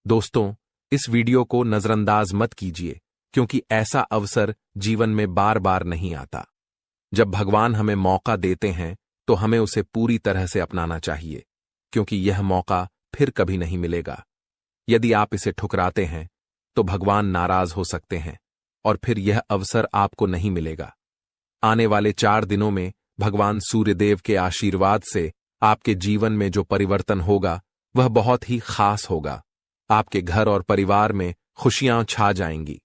दोस्तों, इस वीडियो को नजरअंदाज मत कीजिए, क्योंकि ऐसा अवसर जीवन में बार बार नहीं आता। जब भगवान हमें मौका देते हैं तो हमें उसे पूरी तरह से अपनाना चाहिए, क्योंकि यह मौका फिर कभी नहीं मिलेगा। यदि आप इसे ठुकराते हैं तो भगवान नाराज हो सकते हैं और फिर यह अवसर आपको नहीं मिलेगा। आने वाले 4 दिनों में भगवान सूर्यदेव के आशीर्वाद से आपके जीवन में जो परिवर्तन होगा वह बहुत ही खास होगा। आपके घर और परिवार में खुशियां छा जाएंगी।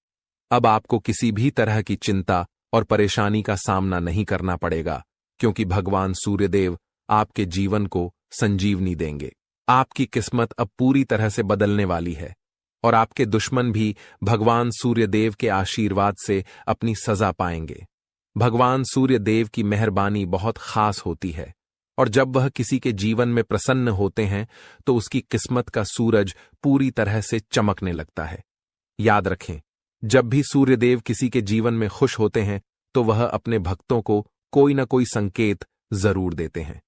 अब आपको किसी भी तरह की चिंता और परेशानी का सामना नहीं करना पड़ेगा, क्योंकि भगवान सूर्यदेव आपके जीवन को संजीवनी देंगे। आपकी किस्मत अब पूरी तरह से बदलने वाली है और आपके दुश्मन भी भगवान सूर्यदेव के आशीर्वाद से अपनी सजा पाएंगे। भगवान सूर्यदेव की मेहरबानी बहुत खास होती है और जब वह किसी के जीवन में प्रसन्न होते हैं तो उसकी किस्मत का सूरज पूरी तरह से चमकने लगता है। याद रखें, जब भी सूर्यदेव किसी के जीवन में खुश होते हैं तो वह अपने भक्तों को कोई न कोई संकेत जरूर देते हैं।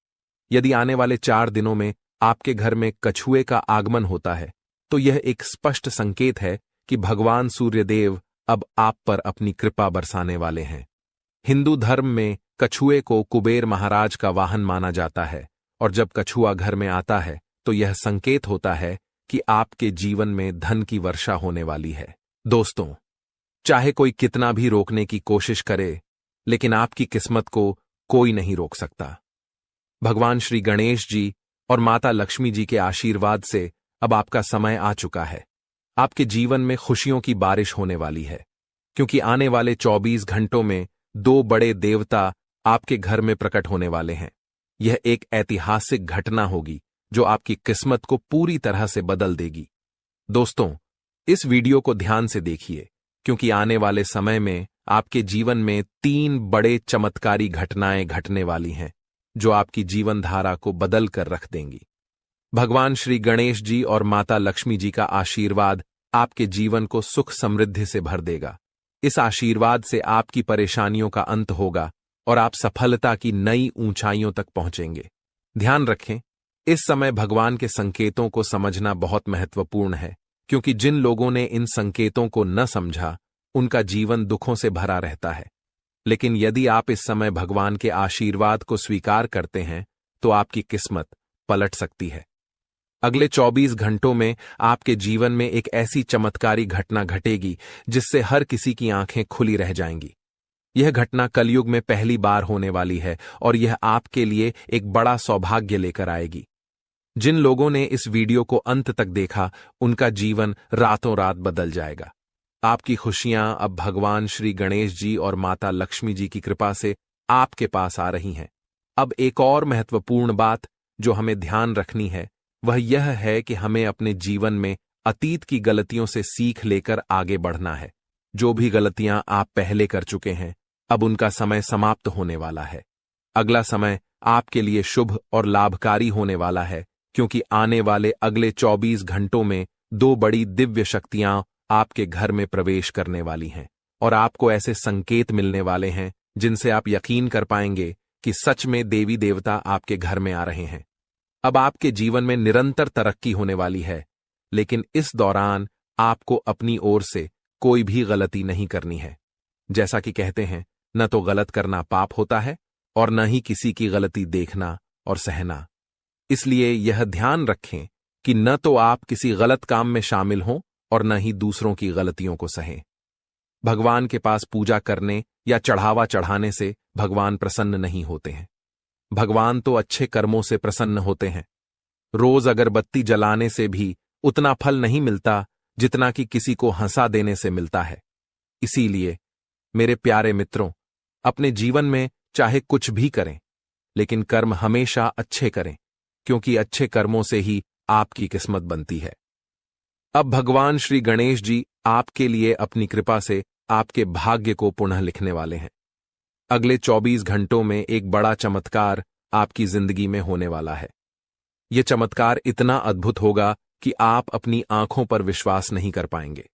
यदि आने वाले 4 दिनों में आपके घर में कछुए का आगमन होता है तो यह एक स्पष्ट संकेत है कि भगवान सूर्यदेव अब आप पर अपनी कृपा बरसाने वाले हैं। हिंदू धर्म में कछुए को कुबेर महाराज का वाहन माना जाता है और जब कछुआ घर में आता है तो यह संकेत होता है कि आपके जीवन में धन की वर्षा होने वाली है। दोस्तों, चाहे कोई कितना भी रोकने की कोशिश करे, लेकिन आपकी किस्मत को कोई नहीं रोक सकता। भगवान श्री गणेश जी और माता लक्ष्मी जी के आशीर्वाद से अब आपका समय आ चुका है। आपके जीवन में खुशियों की बारिश होने वाली है, क्योंकि आने वाले 24 घंटों में 2 बड़े देवता आपके घर में प्रकट होने वाले हैं। यह एक ऐतिहासिक घटना होगी जो आपकी किस्मत को पूरी तरह से बदल देगी। दोस्तों, इस वीडियो को ध्यान से देखिए, क्योंकि आने वाले समय में आपके जीवन में 3 बड़े चमत्कारी घटनाएं घटने वाली हैं जो आपकी जीवन धारा को बदल कर रख देंगी। भगवान श्री गणेश जी और माता लक्ष्मी जी का आशीर्वाद आपके जीवन को सुख समृद्धि से भर देगा। इस आशीर्वाद से आपकी परेशानियों का अंत होगा और आप सफलता की नई ऊंचाइयों तक पहुंचेंगे। ध्यान रखें, इस समय भगवान के संकेतों को समझना बहुत महत्वपूर्ण है, क्योंकि जिन लोगों ने इन संकेतों को न समझा उनका जीवन दुखों से भरा रहता है। लेकिन यदि आप इस समय भगवान के आशीर्वाद को स्वीकार करते हैं तो आपकी किस्मत पलट सकती है। अगले 24 घंटों में आपके जीवन में एक ऐसी चमत्कारी घटना घटेगी जिससे हर किसी की आंखें खुली रह जाएंगी। यह घटना कलयुग में पहली बार होने वाली है और यह आपके लिए एक बड़ा सौभाग्य लेकर आएगी। जिन लोगों ने इस वीडियो को अंत तक देखा उनका जीवन रातों रात बदल जाएगा। आपकी खुशियां अब भगवान श्री गणेश जी और माता लक्ष्मी जी की कृपा से आपके पास आ रही हैं। अब एक और महत्वपूर्ण बात जो हमें ध्यान रखनी है वह यह है कि हमें अपने जीवन में अतीत की गलतियों से सीख लेकर आगे बढ़ना है। जो भी गलतियां आप पहले कर चुके हैं अब उनका समय समाप्त होने वाला है। अगला समय आपके लिए शुभ और लाभकारी होने वाला है, क्योंकि आने वाले अगले 24 घंटों में 2 बड़ी दिव्य शक्तियां आपके घर में प्रवेश करने वाली हैं और आपको ऐसे संकेत मिलने वाले हैं जिनसे आप यकीन कर पाएंगे कि सच में देवी देवता आपके घर में आ रहे हैं। अब आपके जीवन में निरंतर तरक्की होने वाली है, लेकिन इस दौरान आपको अपनी ओर से कोई भी गलती नहीं करनी है। जैसा कि कहते हैं, न तो गलत करना पाप होता है और न ही किसी की गलती देखना और सहना। इसलिए यह ध्यान रखें कि न तो आप किसी गलत काम में शामिल हों और न ही दूसरों की गलतियों को सहें। भगवान के पास पूजा करने या चढ़ावा चढ़ाने से भगवान प्रसन्न नहीं होते हैं। भगवान तो अच्छे कर्मों से प्रसन्न होते हैं। रोज अगरबत्ती जलाने से भी उतना फल नहीं मिलता जितना कि किसी को हंसा देने से मिलता है। इसीलिए मेरे प्यारे मित्रों, अपने जीवन में चाहे कुछ भी करें, लेकिन कर्म हमेशा अच्छे करें, क्योंकि अच्छे कर्मों से ही आपकी किस्मत बनती है। अब भगवान श्री गणेश जी आपके लिए अपनी कृपा से आपके भाग्य को पुनः लिखने वाले हैं। अगले 24 घंटों में एक बड़ा चमत्कार आपकी जिंदगी में होने वाला है। यह चमत्कार इतना अद्भुत होगा कि आप अपनी आंखों पर विश्वास नहीं कर पाएंगे।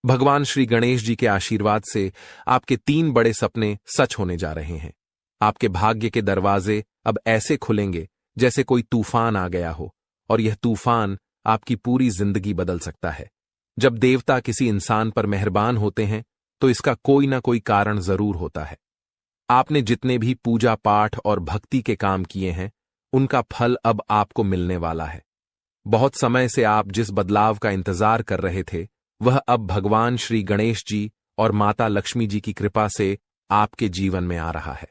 भगवान श्री गणेश जी के आशीर्वाद से आपके 3 बड़े सपने सच होने जा रहे हैं। आपके भाग्य के दरवाजे अब ऐसे खुलेंगे जैसे कोई तूफान आ गया हो, और यह तूफान आपकी पूरी जिंदगी बदल सकता है। जब देवता किसी इंसान पर मेहरबान होते हैं तो इसका कोई ना कोई कारण जरूर होता है। आपने जितने भी पूजा पाठ और भक्ति के काम किए हैं उनका फल अब आपको मिलने वाला है। बहुत समय से आप जिस बदलाव का इंतजार कर रहे थे वह अब भगवान श्री गणेश जी और माता लक्ष्मी जी की कृपा से आपके जीवन में आ रहा है।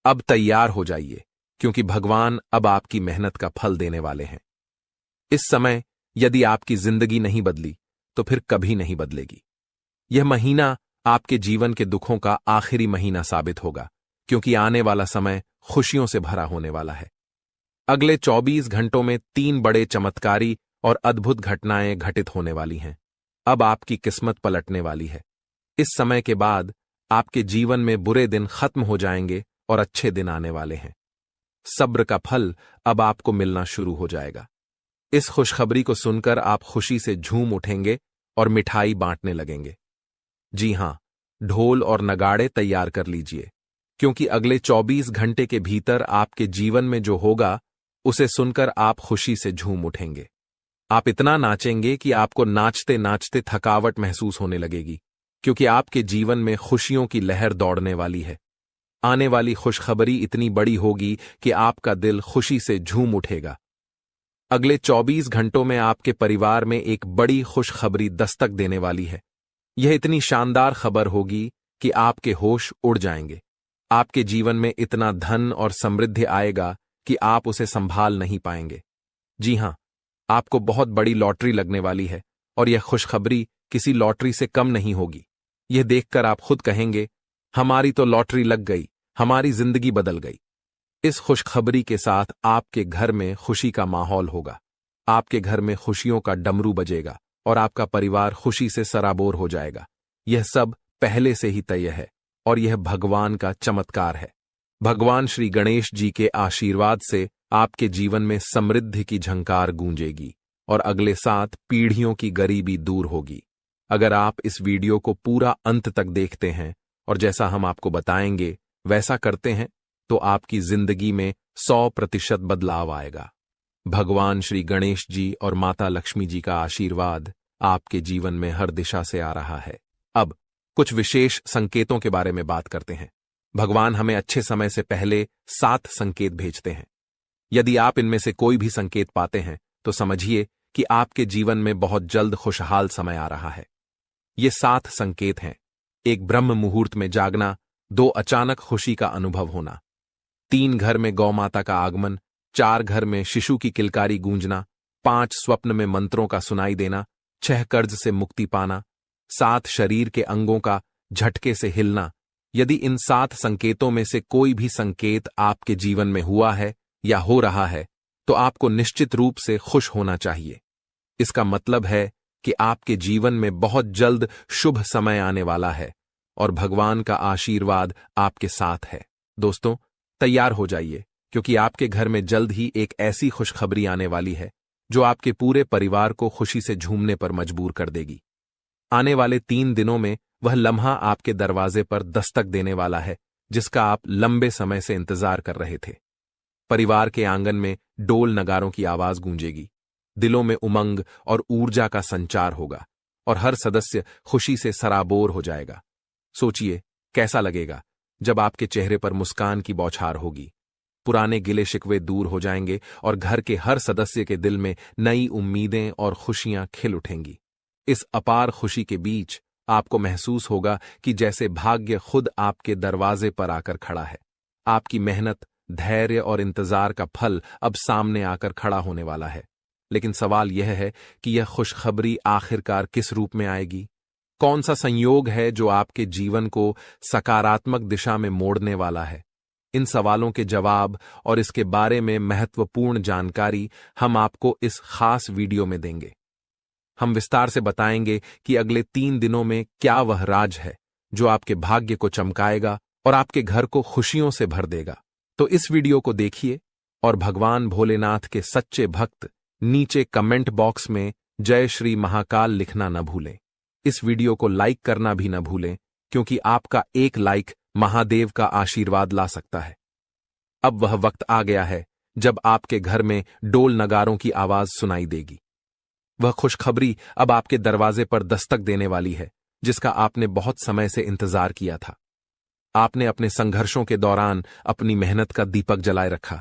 अब तैयार हो जाइए, क्योंकि भगवान अब आपकी मेहनत का फल देने वाले हैं। इस समय यदि आपकी जिंदगी नहीं बदली तो फिर कभी नहीं बदलेगी। यह महीना आपके जीवन के दुखों का आखिरी महीना साबित होगा, क्योंकि आने वाला समय खुशियों से भरा होने वाला है। अगले 24 घंटों में 3 बड़े चमत्कारी और अद्भुत घटनाएं घटित होने वाली हैं। अब आपकी किस्मत पलटने वाली है। इस समय के बाद आपके जीवन में बुरे दिन खत्म हो जाएंगे और अच्छे दिन आने वाले हैं। सब्र का फल अब आपको मिलना शुरू हो जाएगा। इस खुशखबरी को सुनकर आप खुशी से झूम उठेंगे और मिठाई बांटने लगेंगे। जी हां, ढोल और नगाड़े तैयार कर लीजिए, क्योंकि अगले 24 घंटे के भीतर आपके जीवन में जो होगा उसे सुनकर आप खुशी से झूम उठेंगे। आप इतना नाचेंगे कि आपको नाचते नाचते थकावट महसूस होने लगेगी, क्योंकि आपके जीवन में खुशियों की लहर दौड़ने वाली है। आने वाली खुशखबरी इतनी बड़ी होगी कि आपका दिल खुशी से झूम उठेगा। अगले 24 घंटों में आपके परिवार में एक बड़ी खुशखबरी दस्तक देने वाली है। यह इतनी शानदार खबर होगी कि आपके होश उड़ जाएंगे। आपके जीवन में इतना धन और समृद्धि आएगा कि आप उसे संभाल नहीं पाएंगे। जी हां, आपको बहुत बड़ी लॉटरी लगने वाली है और यह खुशखबरी किसी लॉटरी से कम नहीं होगी। यह देखकर आप खुद कहेंगे, हमारी तो लॉटरी लग गई, हमारी जिंदगी बदल गई। इस खुशखबरी के साथ आपके घर में खुशी का माहौल होगा। आपके घर में खुशियों का डमरू बजेगा और आपका परिवार खुशी से सराबोर हो जाएगा। यह सब पहले से ही तय है और यह भगवान का चमत्कार है। भगवान श्री गणेश जी के आशीर्वाद से आपके जीवन में समृद्धि की झंकार गूंजेगी और अगले 7 पीढ़ियों की गरीबी दूर होगी। अगर आप इस वीडियो को पूरा अंत तक देखते हैं और जैसा हम आपको बताएंगे वैसा करते हैं, तो आपकी जिंदगी में 100% बदलाव आएगा। भगवान श्री गणेश जी और माता लक्ष्मी जी का आशीर्वाद आपके जीवन में हर दिशा से आ रहा है। अब कुछ विशेष संकेतों के बारे में बात करते हैं। भगवान हमें अच्छे समय से पहले 7 संकेत भेजते हैं। यदि आप इनमें से कोई भी संकेत पाते हैं तो समझिए कि आपके जीवन में बहुत जल्द खुशहाल समय आ रहा है। ये 7 संकेत हैं। 1 ब्रह्म मुहूर्त में जागना, 2 अचानक खुशी का अनुभव होना, 3 घर में गौ माता का आगमन, 4 घर में शिशु की किलकारी गूंजना, 5 स्वप्न में मंत्रों का सुनाई देना, 6 कर्ज से मुक्ति पाना, 7 शरीर के अंगों का झटके से हिलना। यदि इन 7 संकेतों में से कोई भी संकेत आपके जीवन में हुआ है या हो रहा है तो आपको निश्चित रूप से खुश होना चाहिए। इसका मतलब है कि आपके जीवन में बहुत जल्द शुभ समय आने वाला है और भगवान का आशीर्वाद आपके साथ है। दोस्तों, तैयार हो जाइए, क्योंकि आपके घर में जल्द ही एक ऐसी खुशखबरी आने वाली है जो आपके पूरे परिवार को खुशी से झूमने पर मजबूर कर देगी। आने वाले 3 दिनों में वह लम्हा आपके दरवाजे पर दस्तक देने वाला है जिसका आप लंबे समय से इंतजार कर रहे थे। परिवार के आंगन में डोल नगारों की आवाज गूंजेगी, दिलों में उमंग और ऊर्जा का संचार होगा और हर सदस्य खुशी से सराबोर हो जाएगा। सोचिए कैसा लगेगा जब आपके चेहरे पर मुस्कान की बौछार होगी। पुराने गिले शिकवे दूर हो जाएंगे और घर के हर सदस्य के दिल में नई उम्मीदें और खुशियां खिल उठेंगी। इस अपार खुशी के बीच आपको महसूस होगा कि जैसे भाग्य खुद आपके दरवाजे पर आकर खड़ा है। आपकी मेहनत, धैर्य और इंतजार का फल अब सामने आकर खड़ा होने वाला है। लेकिन सवाल यह है कि यह खुशखबरी आखिरकार किस रूप में आएगी? कौन सा संयोग है जो आपके जीवन को सकारात्मक दिशा में मोड़ने वाला है? इन सवालों के जवाब और इसके बारे में महत्वपूर्ण जानकारी हम आपको इस खास वीडियो में देंगे। हम विस्तार से बताएंगे कि अगले 3 दिनों में क्या वह राज है जो आपके भाग्य को चमकाएगा और आपके घर को खुशियों से भर देगा। तो इस वीडियो को देखिए और भगवान भोलेनाथ के सच्चे भक्त नीचे कमेंट बॉक्स में जय श्री महाकाल लिखना न भूलें। इस वीडियो को लाइक करना भी न भूलें, क्योंकि आपका एक लाइक महादेव का आशीर्वाद ला सकता है। अब वह वक्त आ गया है जब आपके घर में डोल नगारों की आवाज सुनाई देगी। वह खुशखबरी अब आपके दरवाजे पर दस्तक देने वाली है जिसका आपने बहुत समय से इंतजार किया था। आपने अपने संघर्षों के दौरान अपनी मेहनत का दीपक जलाए रखा